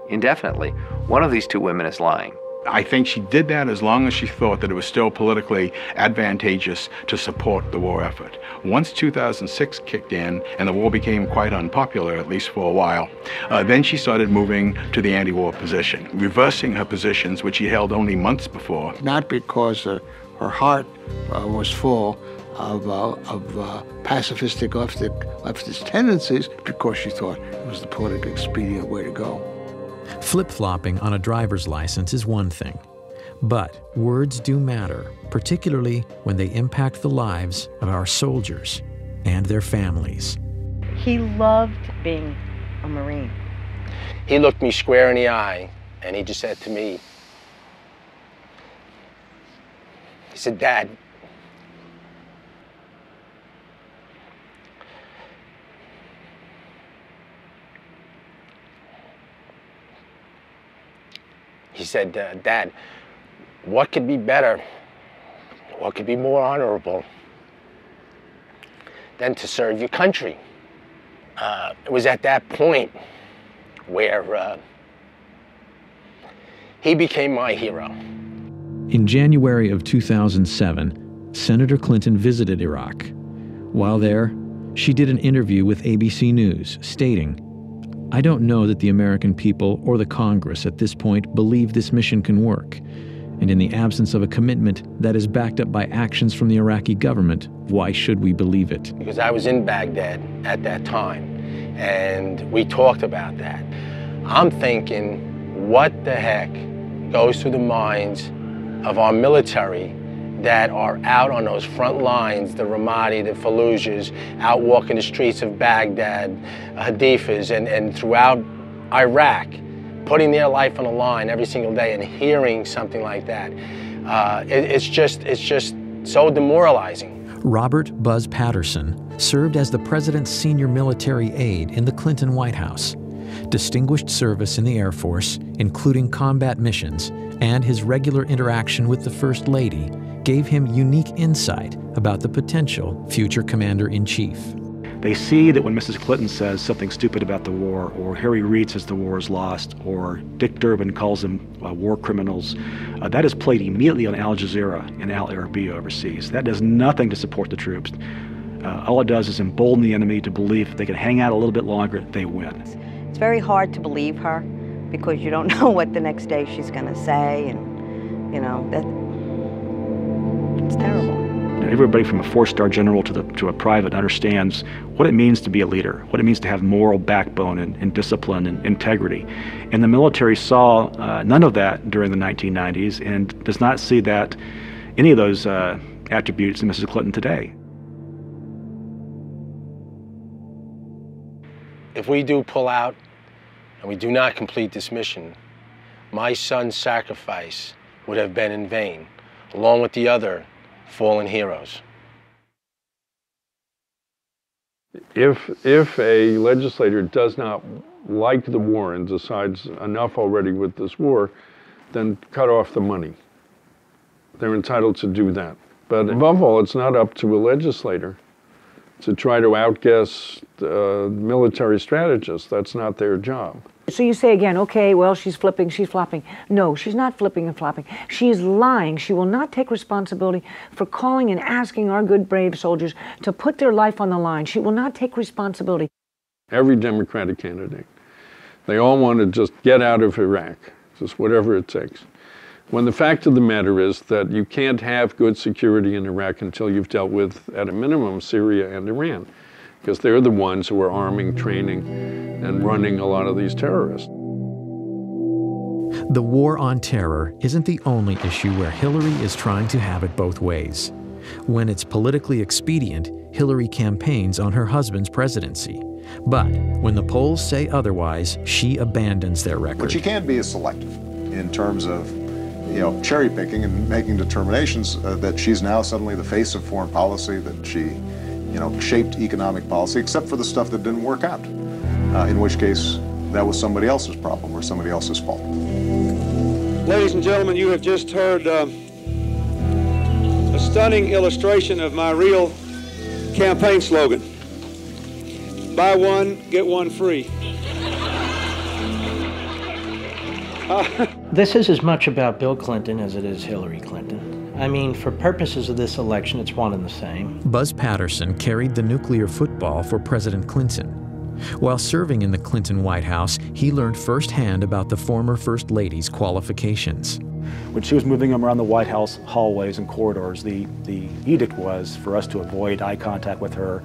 indefinitely. One of these two women is lying. I think she did that as long as she thought that it was still politically advantageous to support the war effort. Once 2006 kicked in and the war became quite unpopular, at least for a while, then she started moving to the anti-war position, reversing her positions which she held only months before. Not because her heart was full of pacifistic leftist tendencies, because she thought it was the politically expedient way to go. Flip-flopping on a driver's license is one thing, but words do matter, particularly when they impact the lives of our soldiers and their families. He loved being a Marine. He looked me square in the eye and he just said to me, he said, Dad, he said, Dad, what could be better, what could be more honorable than to serve your country? It was at that point where he became my hero. In January of 2007, Senator Clinton visited Iraq. While there, she did an interview with ABC News, stating, I don't know that the American people or the Congress at this point believe this mission can work. And in the absence of a commitment that is backed up by actions from the Iraqi government, why should we believe it? Because I was in Baghdad at that time, and we talked about that. I'm thinking, what the heck goes through the minds of our military that are out on those front lines, the Ramadi, the Fallujahs, out walking the streets of Baghdad, Hadifas, and throughout Iraq, putting their life on the line every single day and hearing something like that. It's just so demoralizing. Robert Buzz Patterson served as the president's senior military aide in the Clinton White House. Distinguished service in the Air Force, including combat missions, and his regular interaction with the First Lady gave him unique insight about the potential future commander-in-chief. They see that when Mrs. Clinton says something stupid about the war, or Harry Reid says the war is lost, or Dick Durbin calls them war criminals, that is played immediately on Al Jazeera and Al Arabiya overseas. That does nothing to support the troops. All it does is embolden the enemy to believe if they can hang out a little bit longer, they win. It's very hard to believe her because you don't know what the next day she's going to say, and you know that it's terrible. Everybody from a four-star general to a private understands what it means to be a leader, what it means to have moral backbone and discipline and integrity. And the military saw none of that during the 1990s and does not see that any of those attributes in Mrs. Clinton today. If we do pull out and we do not complete this mission, my son's sacrifice would have been in vain, along with the other fallen heroes. If a legislator does not like the war and decides enough already with this war, then cut off the money. They're entitled to do that. But above all, it's not up to a legislator to try to outguess military strategists. That's not their job. So you say again, okay, well, she's flipping, she's flopping. No, she's not flipping and flopping. She is lying. She will not take responsibility for calling and asking our good, brave soldiers to put their life on the line. She will not take responsibility. Every Democratic candidate, they all want to just get out of Iraq, just whatever it takes. When the fact of the matter is that you can't have good security in Iraq until you've dealt with, at a minimum, Syria and Iran, because they're the ones who are arming, training, and running a lot of these terrorists. The war on terror isn't the only issue where Hillary is trying to have it both ways. When it's politically expedient, Hillary campaigns on her husband's presidency. But when the polls say otherwise, she abandons their record. What she can be is selective in terms of, cherry picking and making determinations that she's now suddenly the face of foreign policy, that she, shaped economic policy, except for the stuff that didn't work out, in which case that was somebody else's problem or somebody else's fault. Ladies and gentlemen, you have just heard a stunning illustration of my real campaign slogan. Buy one, get one free. This is as much about Bill Clinton as it is Hillary Clinton. I mean, for purposes of this election, it's one and the same. Buzz Patterson carried the nuclear football for President Clinton. While serving in the Clinton White House, he learned firsthand about the former First Lady's qualifications. When she was moving them around the White House hallways and corridors, the edict was for us to avoid eye contact with her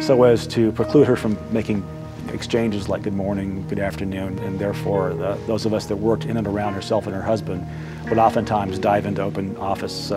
so as to preclude her from making exchanges like good morning, good afternoon, and therefore those of us that worked in and around herself and her husband would oftentimes dive into open office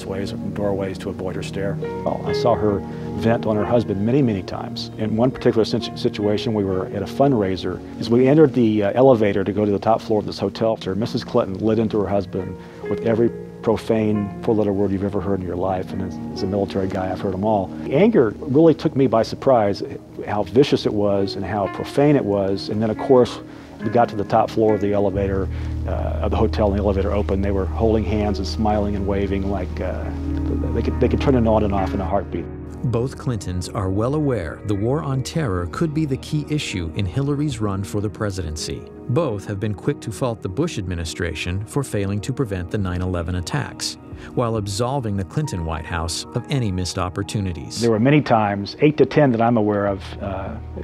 ways or doorways to avoid her stare. Well, I saw her vent on her husband many, many times. In one particular situation, we were at a fundraiser. As we entered the elevator to go to the top floor of this hotel, Mrs. Clinton lit into her husband with every profane four-letter word you've ever heard in your life, and as a military guy, I've heard them all. The anger really took me by surprise, how vicious it was and how profane it was, and then of course, we got to the top floor of the elevator, of the hotel, and the elevator opened. They were holding hands and smiling and waving like they could turn it on and off in a heartbeat. Both Clintons are well aware the war on terror could be the key issue in Hillary's run for the presidency. Both have been quick to fault the Bush administration for failing to prevent the 9/11 attacks, while absolving the Clinton White House of any missed opportunities. There were many times, 8 to 10 that I'm aware of,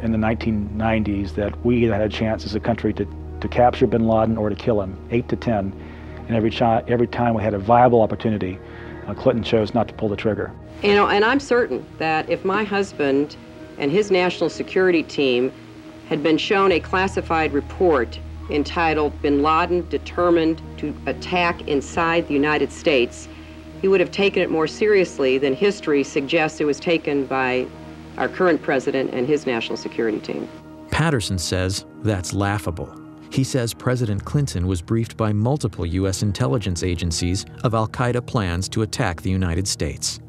in the 1990s, that we had a chance as a country to capture bin Laden or to kill him, 8 to 10. And every time we had a viable opportunity, Clinton chose not to pull the trigger. And I'm certain that if my husband and his national security team had been shown a classified report entitled Bin Laden Determined to Attack Inside the United States, he would have taken it more seriously than history suggests it was taken by our current president and his national security team. Patterson says that's laughable. He says President Clinton was briefed by multiple U.S. intelligence agencies of al-Qaeda plans to attack the United States.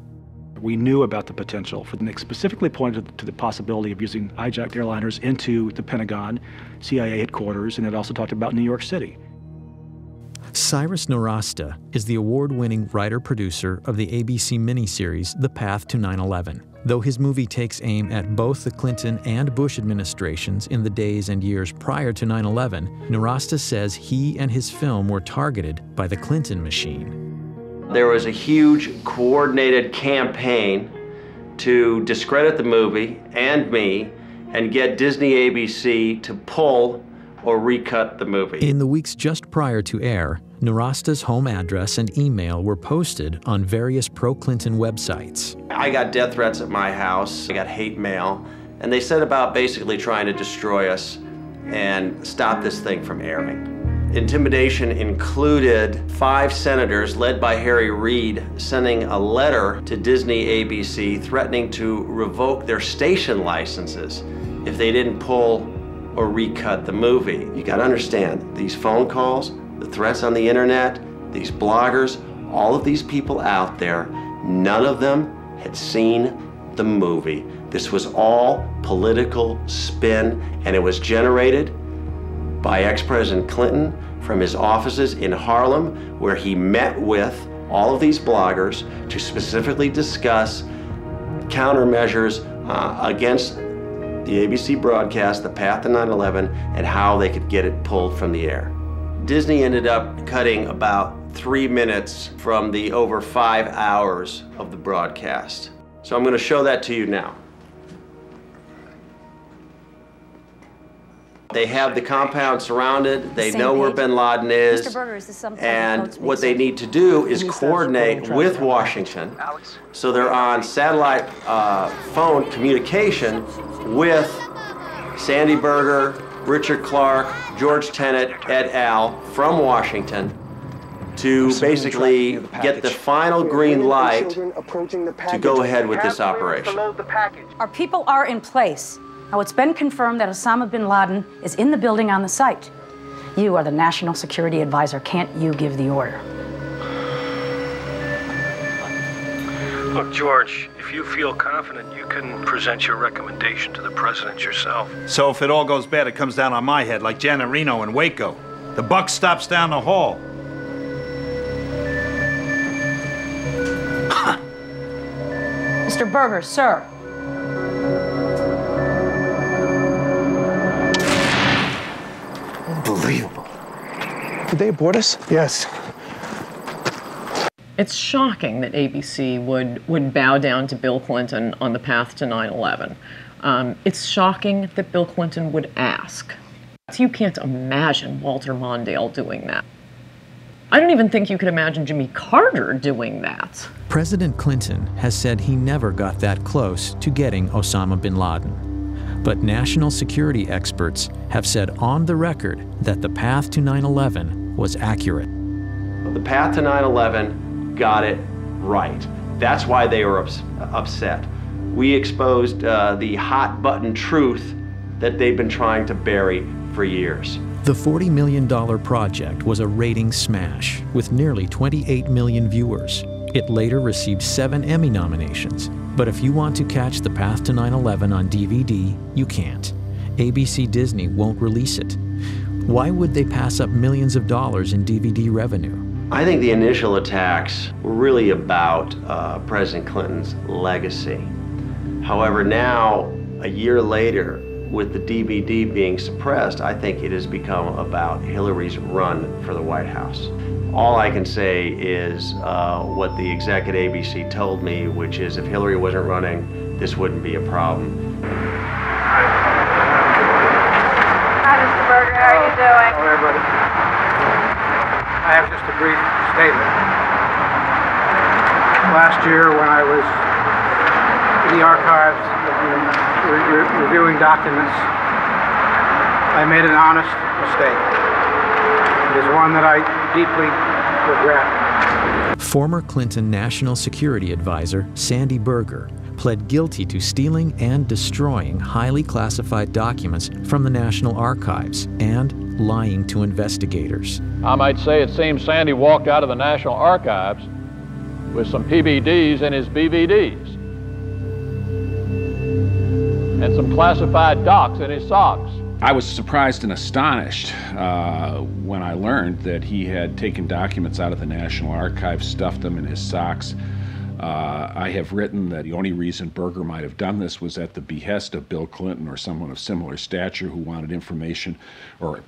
We knew about the potential. Nick specifically pointed to the possibility of using hijacked airliners into the Pentagon, CIA headquarters, and it also talked about New York City. Cyrus Nowrasteh is the award-winning writer-producer of the ABC miniseries The Path to 9/11. Though his movie takes aim at both the Clinton and Bush administrations in the days and years prior to 9/11, Nowrasteh says he and his film were targeted by the Clinton machine. There was a huge coordinated campaign to discredit the movie and me and get Disney ABC to pull or recut the movie. In the weeks just prior to air, Nowrasteh's home address and email were posted on various pro-Clinton websites. I got death threats at my house, I got hate mail, and they set about basically trying to destroy us and stop this thing from airing. Intimidation included 5 senators, led by Harry Reid, sending a letter to Disney ABC threatening to revoke their station licenses if they didn't pull or recut the movie. You gotta understand, these phone calls, the threats on the internet, these bloggers, all of these people out there, none of them had seen the movie. This was all political spin, and it was generated by ex-President Clinton from his offices in Harlem, where he met with all of these bloggers to specifically discuss countermeasures against the ABC broadcast, The Path to 9/11, and how they could get it pulled from the air. Disney ended up cutting about 3 minutes from the over 5 hours of the broadcast. So I'm going to show that to you now. They have the compound surrounded, they know where bin Laden is, Mr. Berger, is this something and what they need to do is coordinate with Washington, so they're on satellite phone communication with Sandy Berger, Richard Clark, George Tenet, et al. From Washington to basically get the final green light to go ahead with this operation. Our people are in place. Now, it's been confirmed that Osama bin Laden is in the building on the site. You are the National Security Advisor. Can't you give the order? Look, George, if you feel confident, you can present your recommendation to the president yourself. So if it all goes bad, it comes down on my head, like Janet Reno in Waco. The buck stops down the hall. Mr. Berger, sir. Unbelievable. Did they abort us? Yes. It's shocking that ABC would bow down to Bill Clinton on the path to 9/11. It's shocking that Bill Clinton would ask. You can't imagine Walter Mondale doing that. I don't even think you could imagine Jimmy Carter doing that. President Clinton has said he never got that close to getting Osama bin Laden. But national security experts have said on the record that the path to 9/11 was accurate. The path to 9/11 got it right. That's why they were upset. We exposed the hot button truth that they've been trying to bury for years. The $40 million project was a ratings smash with nearly 28 million viewers. It later received 7 Emmy nominations. But if you want to catch The Path to 9/11 on DVD, you can't. ABC Disney won't release it. Why would they pass up millions of dollars in DVD revenue? I think the initial attacks were really about President Clinton's legacy. However, now, a year later, with the DVD being suppressed, I think it has become about Hillary's run for the White House. All I can say is what the exec at ABC told me, which is if Hillary wasn't running, this wouldn't be a problem. Hi, Mr. Berger. How are you doing? Hello, everybody. I have just a brief statement. Last year, when I was in the archives reviewing documents, I made an honest mistake. It is one that I deeply regret. Former Clinton National Security Advisor Sandy Berger pled guilty to stealing and destroying highly classified documents from the National Archives and lying to investigators. I might say it seems Sandy walked out of the National Archives with some PBDs in his BVDs and some classified docs in his socks. I was surprised and astonished when I learned that he had taken documents out of the National Archives, stuffed them in his socks. I have written that the only reason Berger might have done this was at the behest of Bill Clinton or someone of similar stature who wanted information or,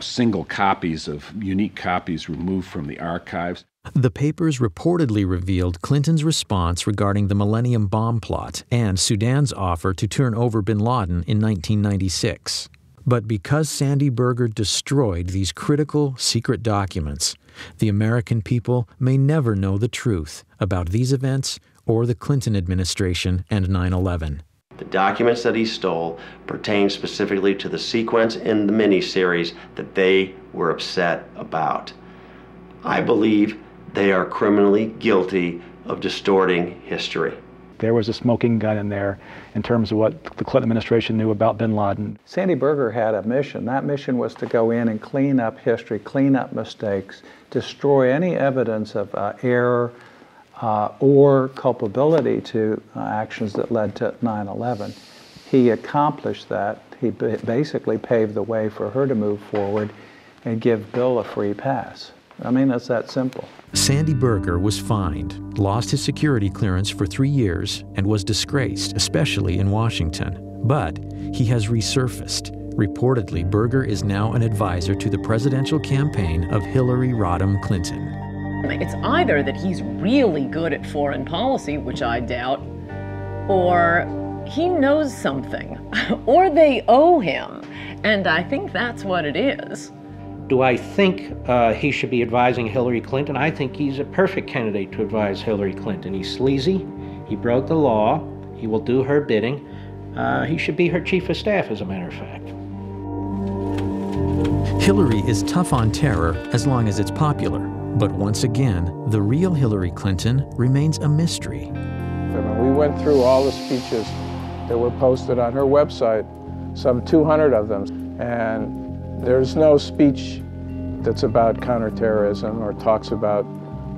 single copies of unique copies removed from the archives. The papers reportedly revealed Clinton's response regarding the Millennium Bomb plot and Sudan's offer to turn over bin Laden in 1996. But because Sandy Berger destroyed these critical secret documents, the American people may never know the truth about these events or the Clinton administration and 9/11. The documents that he stole pertain specifically to the sequence in the miniseries that they were upset about. I believe they are criminally guilty of distorting history. There was a smoking gun in there in terms of what the Clinton administration knew about bin Laden. Sandy Berger had a mission. That mission was to go in and clean up history, clean up mistakes, destroy any evidence of error or culpability to actions that led to 9/11. He accomplished that. He basically paved the way for her to move forward and give Bill a free pass. I mean, it's that simple. Sandy Berger was fined, lost his security clearance for 3 years, and was disgraced, especially in Washington. But he has resurfaced. Reportedly, Berger is now an advisor to the presidential campaign of Hillary Rodham Clinton. It's either that he's really good at foreign policy, which I doubt, or he knows something, or they owe him. And I think that's what it is. Do I think he should be advising Hillary Clinton? I think he's a perfect candidate to advise Hillary Clinton. He's sleazy, he broke the law, he will do her bidding. He should be her chief of staff, as a matter of fact. Hillary is tough on terror as long as it's popular. But once again, the real Hillary Clinton remains a mystery. We went through all the speeches that were posted on her website, some 200 of them, and there's no speech that's about counterterrorism or talks about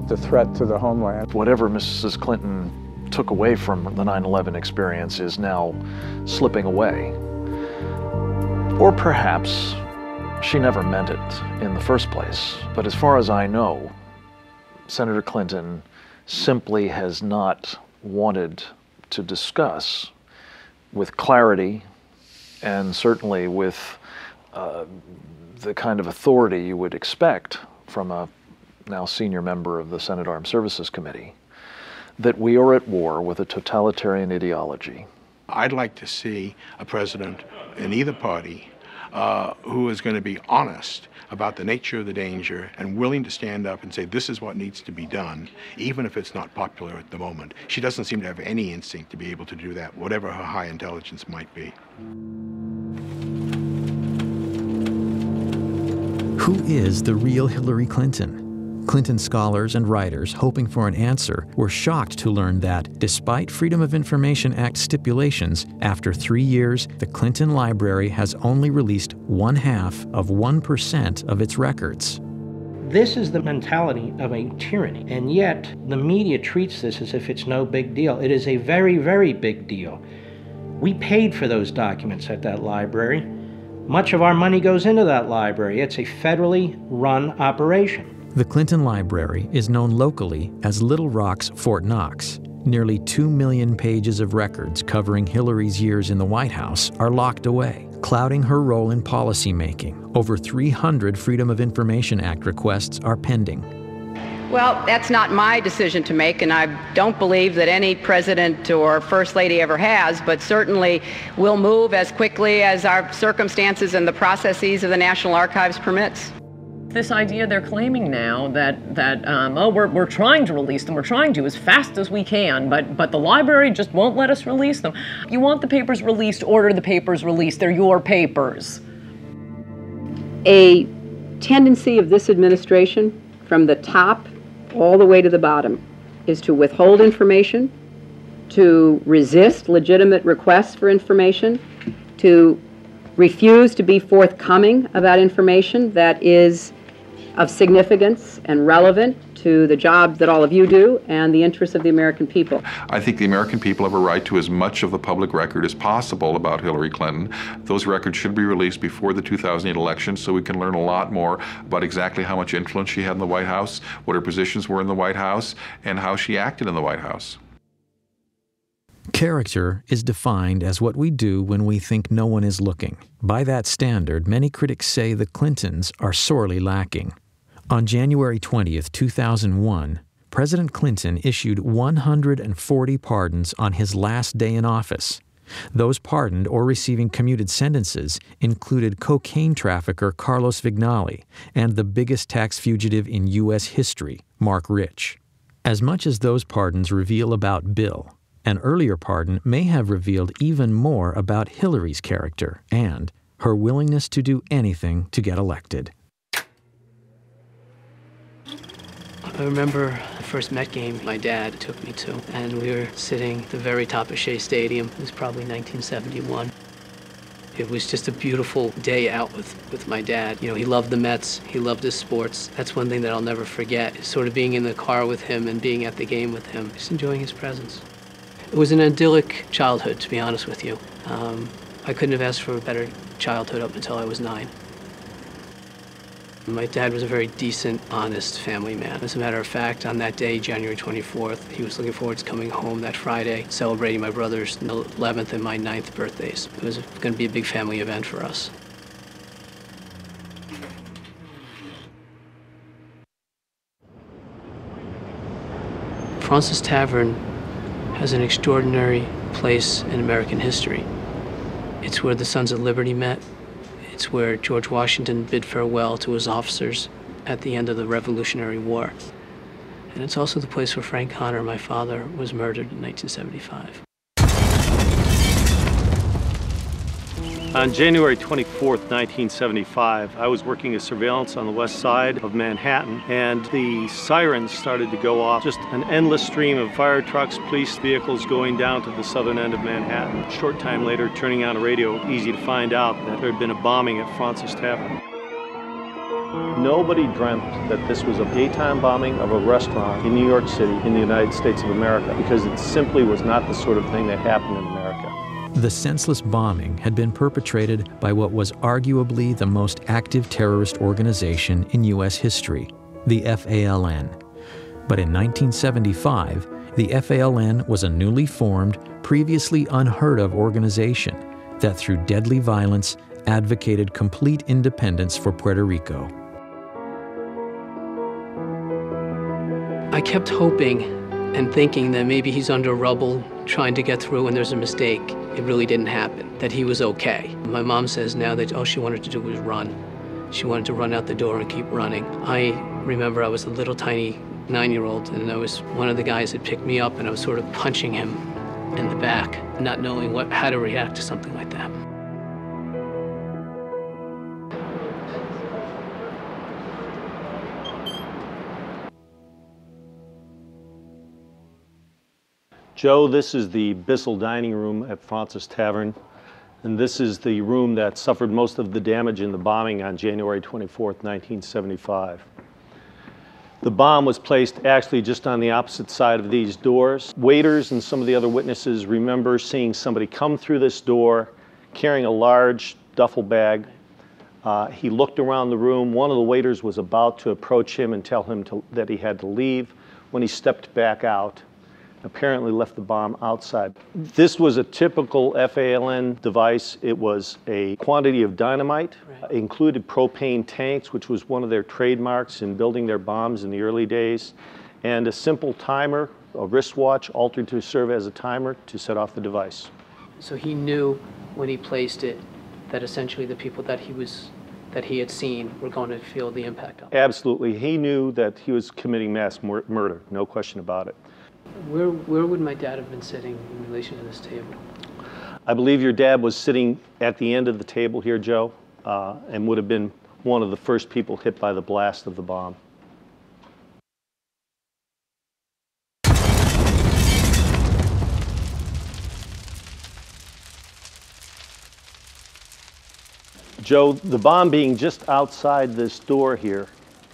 the threat to the homeland. Whatever Mrs. Clinton took away from the 9/11 experience is now slipping away. Or perhaps she never meant it in the first place. But as far as I know, Senator Clinton simply has not wanted to discuss with clarity and certainly with the kind of authority you would expect from a now senior member of the Senate Armed Services Committee, that we are at war with a totalitarian ideology. I'd like to see a president in either party who is going to be honest about the nature of the danger and willing to stand up and say this is what needs to be done, even if it's not popular at the moment. She doesn't seem to have any instinct to be able to do that, whatever her high intelligence might be. Who is the real Hillary Clinton? Clinton scholars and writers hoping for an answer were shocked to learn that, despite Freedom of Information Act stipulations, after 3 years, the Clinton Library has only released 0.5% of its records. This is the mentality of a tyranny, and yet the media treats this as if it's no big deal. It is a very, very big deal. We paid for those documents at that library. Much of our money goes into that library. It's a federally run operation. The Clinton Library is known locally as Little Rock's Fort Knox. Nearly 2 million pages of records covering Hillary's years in the White House are locked away, clouding her role in policymaking. Over 300 Freedom of Information Act requests are pending. Well, that's not my decision to make, and I don't believe that any president or first lady ever has, but certainly we'll move as quickly as our circumstances and the processes of the National Archives permits. This idea they're claiming now that we're trying to release them, we're trying to as fast as we can, but the library just won't let us release them. You want the papers released, order the papers released. They're your papers. A tendency of this administration, from the top all the way to the bottom, is to withhold information, to resist legitimate requests for information, to refuse to be forthcoming about information that is of significance and relevant to the job that all of you do and the interests of the American people. I think the American people have a right to as much of the public record as possible about Hillary Clinton. Those records should be released before the 2008 election so we can learn a lot more about exactly how much influence she had in the White House, what her positions were in the White House, and how she acted in the White House. Character is defined as what we do when we think no one is looking. By that standard, many critics say the Clintons are sorely lacking. On January 20th, 2001, President Clinton issued 140 pardons on his last day in office. Those pardoned or receiving commuted sentences included cocaine trafficker Carlos Vignali and the biggest tax fugitive in U.S. history, Mark Rich. As much as those pardons reveal about Bill, an earlier pardon may have revealed even more about Hillary's character and her willingness to do anything to get elected. I remember the first Met game my dad took me to, and we were sitting at the very top of Shea Stadium. It was probably 1971. It was just a beautiful day out with my dad. You know, he loved the Mets, he loved his sports. That's one thing that I'll never forget, is sort of being in the car with him and being at the game with him, just enjoying his presence. It was an idyllic childhood, to be honest with you. I couldn't have asked for a better childhood up until I was 9. My dad was a very decent, honest family man. As a matter of fact, on that day, January 24th, he was looking forward to coming home that Friday, celebrating my brother's 11th and my 9th birthdays. It was going to be a big family event for us. Fraunces Tavern has an extraordinary place in American history. It's where the Sons of Liberty met. It's where George Washington bid farewell to his officers at the end of the Revolutionary War. And it's also the place where Frank Connor, my father, was murdered in 1975. On January 24th, 1975, I was working as surveillance on the west side of Manhattan, and the sirens started to go off. Just an endless stream of fire trucks, police vehicles going down to the southern end of Manhattan. A short time later, turning on a radio, easy to find out that there had been a bombing at Francis Tavern. Nobody dreamt that this was a daytime bombing of a restaurant in New York City in the United States of America, because it simply was not the sort of thing that happened in America. The senseless bombing had been perpetrated by what was arguably the most active terrorist organization in U.S. history, the FALN. But in 1975, the FALN was a newly formed, previously unheard of organization that through deadly violence advocated complete independence for Puerto Rico. I kept hoping and thinking that maybe he's under rubble trying to get through and there's a mistake. It really didn't happen, that he was okay. My mom says now that all she wanted to do was run. She wanted to run out the door and keep running. I remember I was a little tiny 9-year-old, and I was one of the guys that picked me up, and I was sort of punching him in the back, not knowing how to react to something like that. Joe, this is the Bissell dining room at Francis Tavern, and this is the room that suffered most of the damage in the bombing on January 24th, 1975. The bomb was placed actually just on the opposite side of these doors. Waiters and some of the other witnesses remember seeing somebody come through this door carrying a large duffel bag. He looked around the room. One of the waiters was about to approach him and tell him that he had to leave when he stepped back out. Apparently left the bomb outside. This was a typical FALN device. It was a quantity of dynamite, included propane tanks, which was one of their trademarks in building their bombs in the early days, and a simple timer, a wristwatch altered to serve as a timer to set off the device. So he knew when he placed it that essentially the people that he had seen were going to feel the impact of it. Absolutely. He knew that he was committing mass murder, no question about it. Where would my dad have been sitting in relation to this table? I believe your dad was sitting at the end of the table here, Joe, and would have been one of the first people hit by the blast of the bomb. Joe, the bomb being just outside this door here,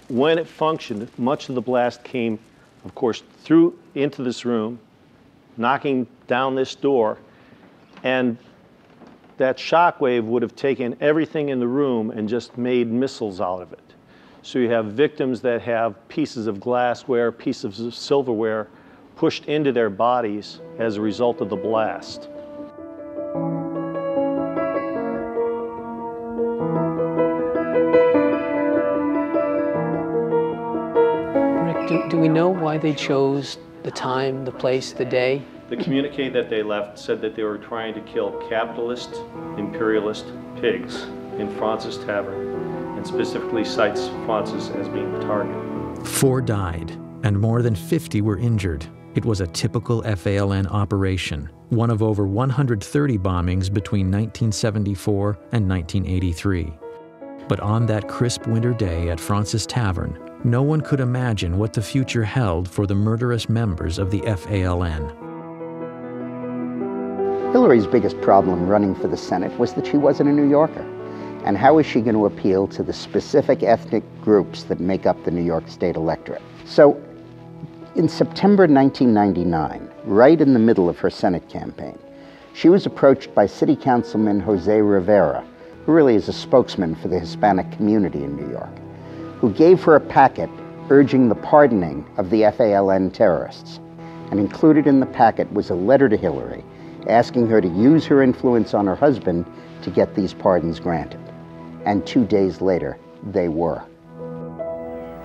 when it functioned, much of the blast came, of course, through into this room, knocking down this door, and that shock wave would have taken everything in the room and just made missiles out of it. So you have victims that have pieces of glassware, pieces of silverware pushed into their bodies as a result of the blast. Do we know why they chose the time, the place, the day? The communique that they left said that they were trying to kill capitalist, imperialist pigs in Francis Tavern, and specifically cites Francis as being the target. 4 died, and more than 50 were injured. It was a typical FALN operation, one of over 130 bombings between 1974 and 1983. But on that crisp winter day at Francis Tavern, no one could imagine what the future held for the murderous members of the FALN. Hillary's biggest problem running for the Senate was that she wasn't a New Yorker. And how is she going to appeal to the specific ethnic groups that make up the New York State electorate? So, in September 1999, right in the middle of her Senate campaign, she was approached by City Councilman Jose Rivera, who really is a spokesman for the Hispanic community in New York, who gave her a packet urging the pardoning of the FALN terrorists. And included in the packet was a letter to Hillary asking her to use her influence on her husband to get these pardons granted. And 2 days later, they were.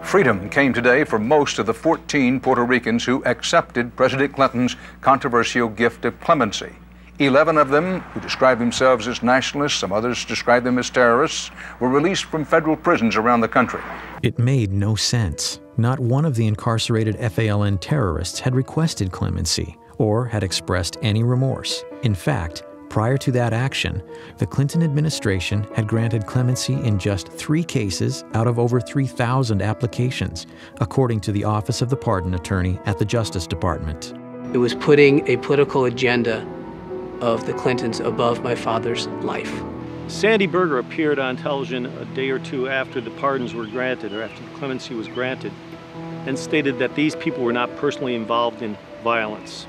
Freedom came today for most of the 14 Puerto Ricans who accepted President Clinton's controversial gift of clemency. 11 of them, who describe themselves as nationalists, some others describe them as terrorists, were released from federal prisons around the country. It made no sense. Not one of the incarcerated FALN terrorists had requested clemency or had expressed any remorse. In fact, Prior to that action, the Clinton administration had granted clemency in just 3 cases out of over 3,000 applications, according to the Office of the Pardon Attorney at the Justice Department. It was putting a political agenda of the Clintons above my father's life. Sandy Berger appeared on television a day or two after the pardons were granted, or after the clemency was granted, and stated that these people were not personally involved in violence.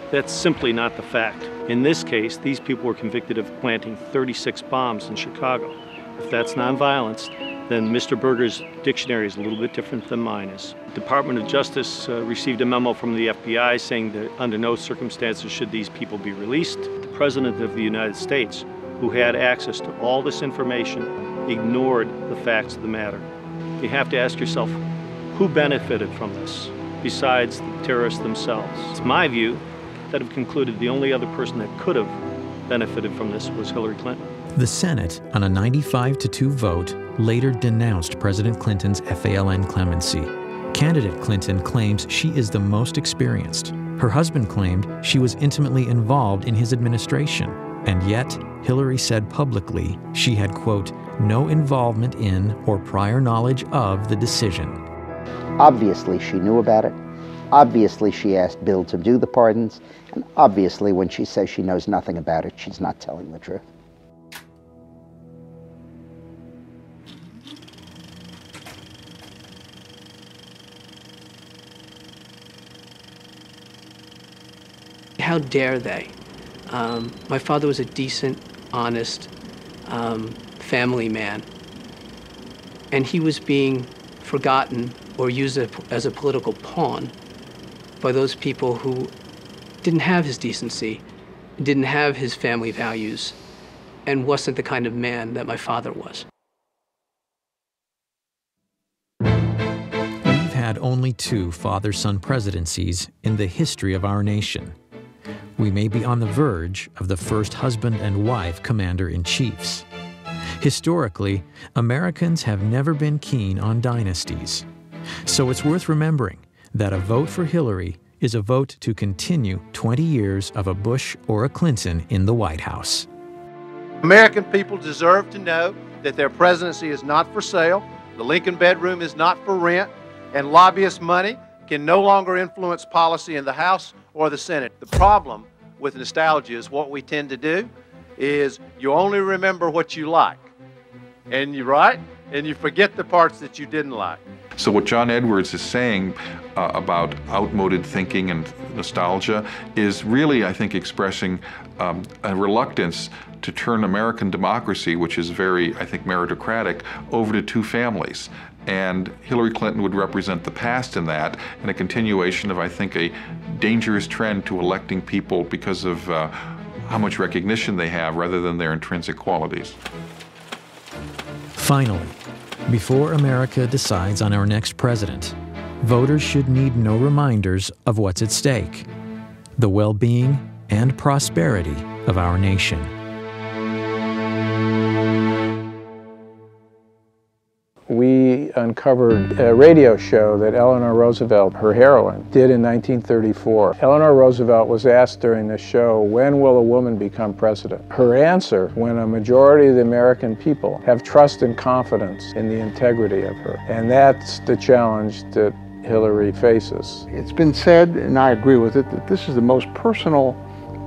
That's simply not the fact. In this case, these people were convicted of planting 36 bombs in Chicago. If that's nonviolence, then Mr. Berger's dictionary is a little bit different than mine is. The Department of Justice received a memo from the FBI saying that under no circumstances should these people be released. The President of the United States, who had access to all this information, ignored the facts of the matter. You have to ask yourself, who benefited from this besides the terrorists themselves? It's my view that have concluded the only other person that could have benefited from this was Hillary Clinton. The Senate, on a 95-2 vote, later denounced President Clinton's FALN clemency. Candidate Clinton claims she is the most experienced. Her husband claimed she was intimately involved in his administration, and yet Hillary said publicly she had, quote, no involvement in or prior knowledge of the decision. Obviously, she knew about it. Obviously, she asked Bill to do the pardons. And obviously, when she says she knows nothing about it, she's not telling the truth. How dare they? My father was a decent, honest family man. And he was being forgotten or used as a political pawn by those people who didn't have his decency, didn't have his family values, and wasn't the kind of man that my father was. We've had only 2 father-son presidencies in the history of our nation. We may be on the verge of the first husband and wife commander-in-chiefs. Historically, Americans have never been keen on dynasties. So it's worth remembering that a vote for Hillary is a vote to continue 20 years of a Bush or a Clinton in the White House. American people deserve to know that their presidency is not for sale, the Lincoln bedroom is not for rent, and lobbyist money can no longer influence policy in the House or the Senate. The problem with nostalgia is what we tend to do is you only remember what you like, and you forget the parts that you didn't like. So what John Edwards is saying about outmoded thinking and nostalgia is really, I think, expressing a reluctance to turn American democracy, which is very, I think, meritocratic, over to 2 families. And Hillary Clinton would represent the past in that, and a continuation of, I think, a dangerous trend to electing people because of how much recognition they have rather than their intrinsic qualities. Finally, before America decides on our next president, voters should need no reminders of what's at stake: the well-being and prosperity of our nation. We uncovered a radio show that Eleanor Roosevelt, her heroine, did in 1934. Eleanor Roosevelt was asked during the show, when will a woman become president? Her answer, when a majority of the American people have trust and confidence in the integrity of her. And that's the challenge that Hillary faces. It's been said, and I agree with it, that this is the most personal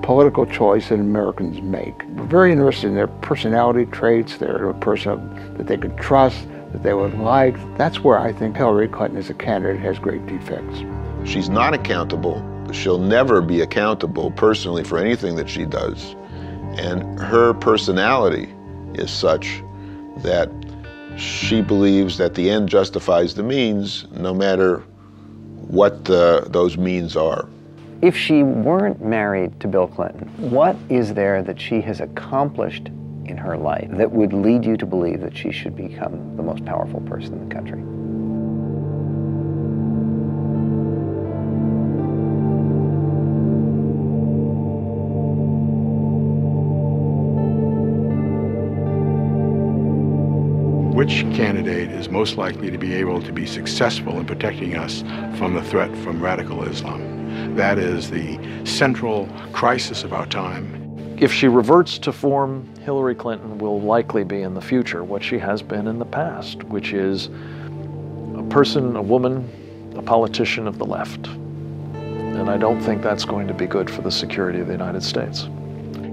political choice that Americans make. We're very interested in their personality traits, their person that they could trust, that they would like. That's where I think Hillary Clinton as a candidate has great defects. She's not accountable. She'll never be accountable personally for anything that she does. And her personality is such that she believes that the end justifies the means, no matter what those means are. If she weren't married to Bill Clinton, what is there that she has accomplished in her life that would lead you to believe that she should become the most powerful person in the country? Which candidate is most likely to be able to be successful in protecting us from the threat from radical Islam? That is the central crisis of our time. If she reverts to form, Hillary Clinton will likely be in the future what she has been in the past, which is a person, a woman, a politician of the left. And I don't think that's going to be good for the security of the United States.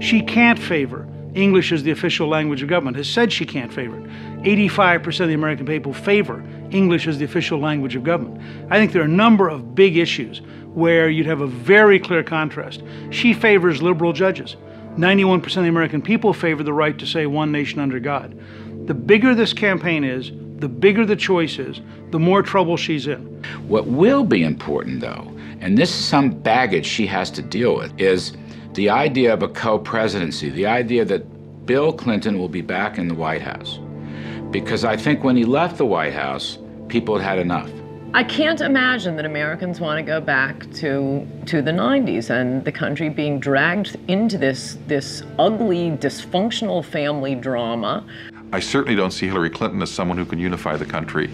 She can't favor English as the official language of government, has said she can't favor it. 85% of the American people favor English as the official language of government. I think there are a number of big issues where you'd have a very clear contrast. She favors liberal judges. 91% of the American people favor the right to say one nation under God. The bigger this campaign is, the bigger the choice is, the more trouble she's in. What will be important, though, and this is some baggage she has to deal with, is the idea of a co-presidency, the idea that Bill Clinton will be back in the White House. Because I think when he left the White House, people had had enough. I can't imagine that Americans want to go back to the 90s and the country being dragged into this ugly, dysfunctional family drama. I certainly don't see Hillary Clinton as someone who can unify the country.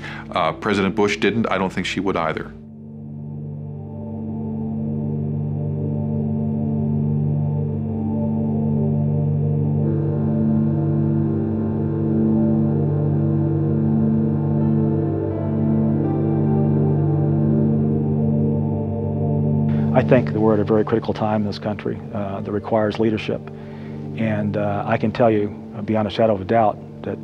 President Bush didn't. I don't think she would either. I think that we're at a very critical time in this country that requires leadership. And I can tell you, beyond a shadow of a doubt, that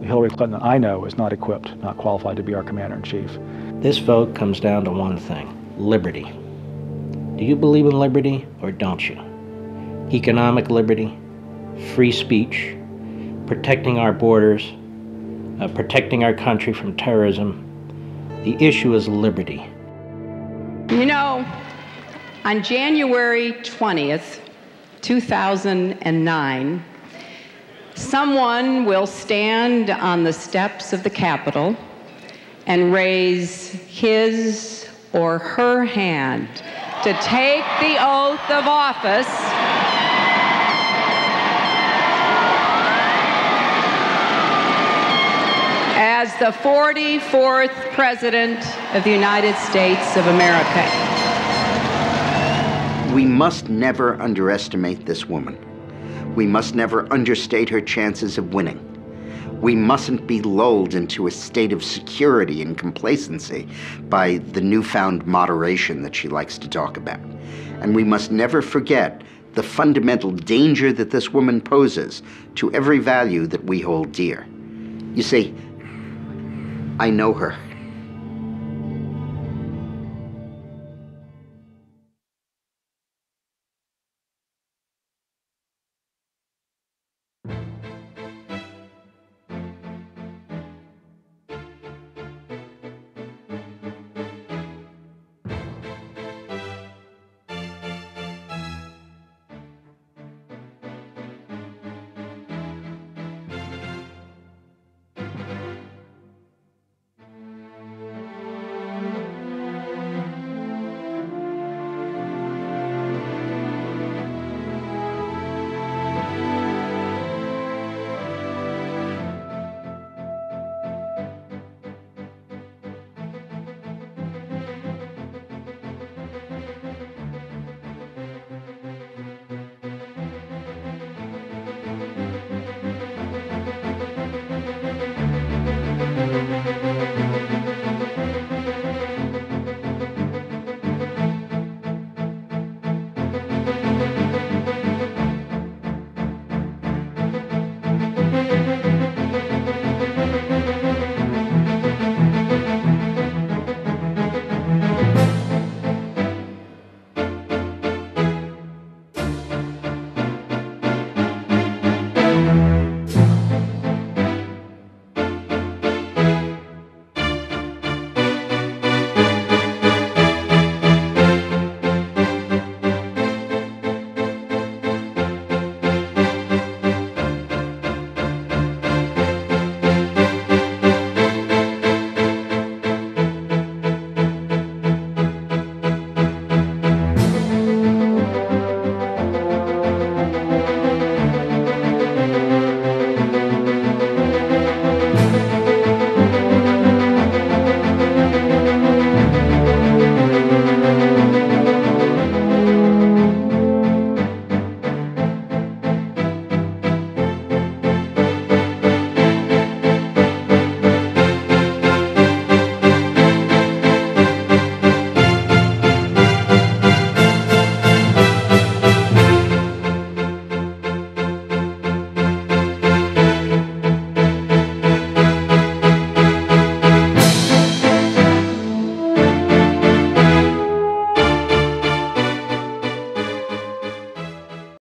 Hillary Clinton I know is not equipped, not qualified to be our commander-in-chief. This vote comes down to one thing: liberty. Do you believe in liberty or don't you? Economic liberty, free speech, protecting our borders, protecting our country from terrorism. The issue is liberty. You know, on January 20th, 2009, someone will stand on the steps of the Capitol and raise his or her hand to take the oath of office as the 44th President of the United States of America. We must never underestimate this woman. We must never understate her chances of winning. We mustn't be lulled into a state of security and complacency by the newfound moderation that she likes to talk about. And we must never forget the fundamental danger that this woman poses to every value that we hold dear. You see, I know her.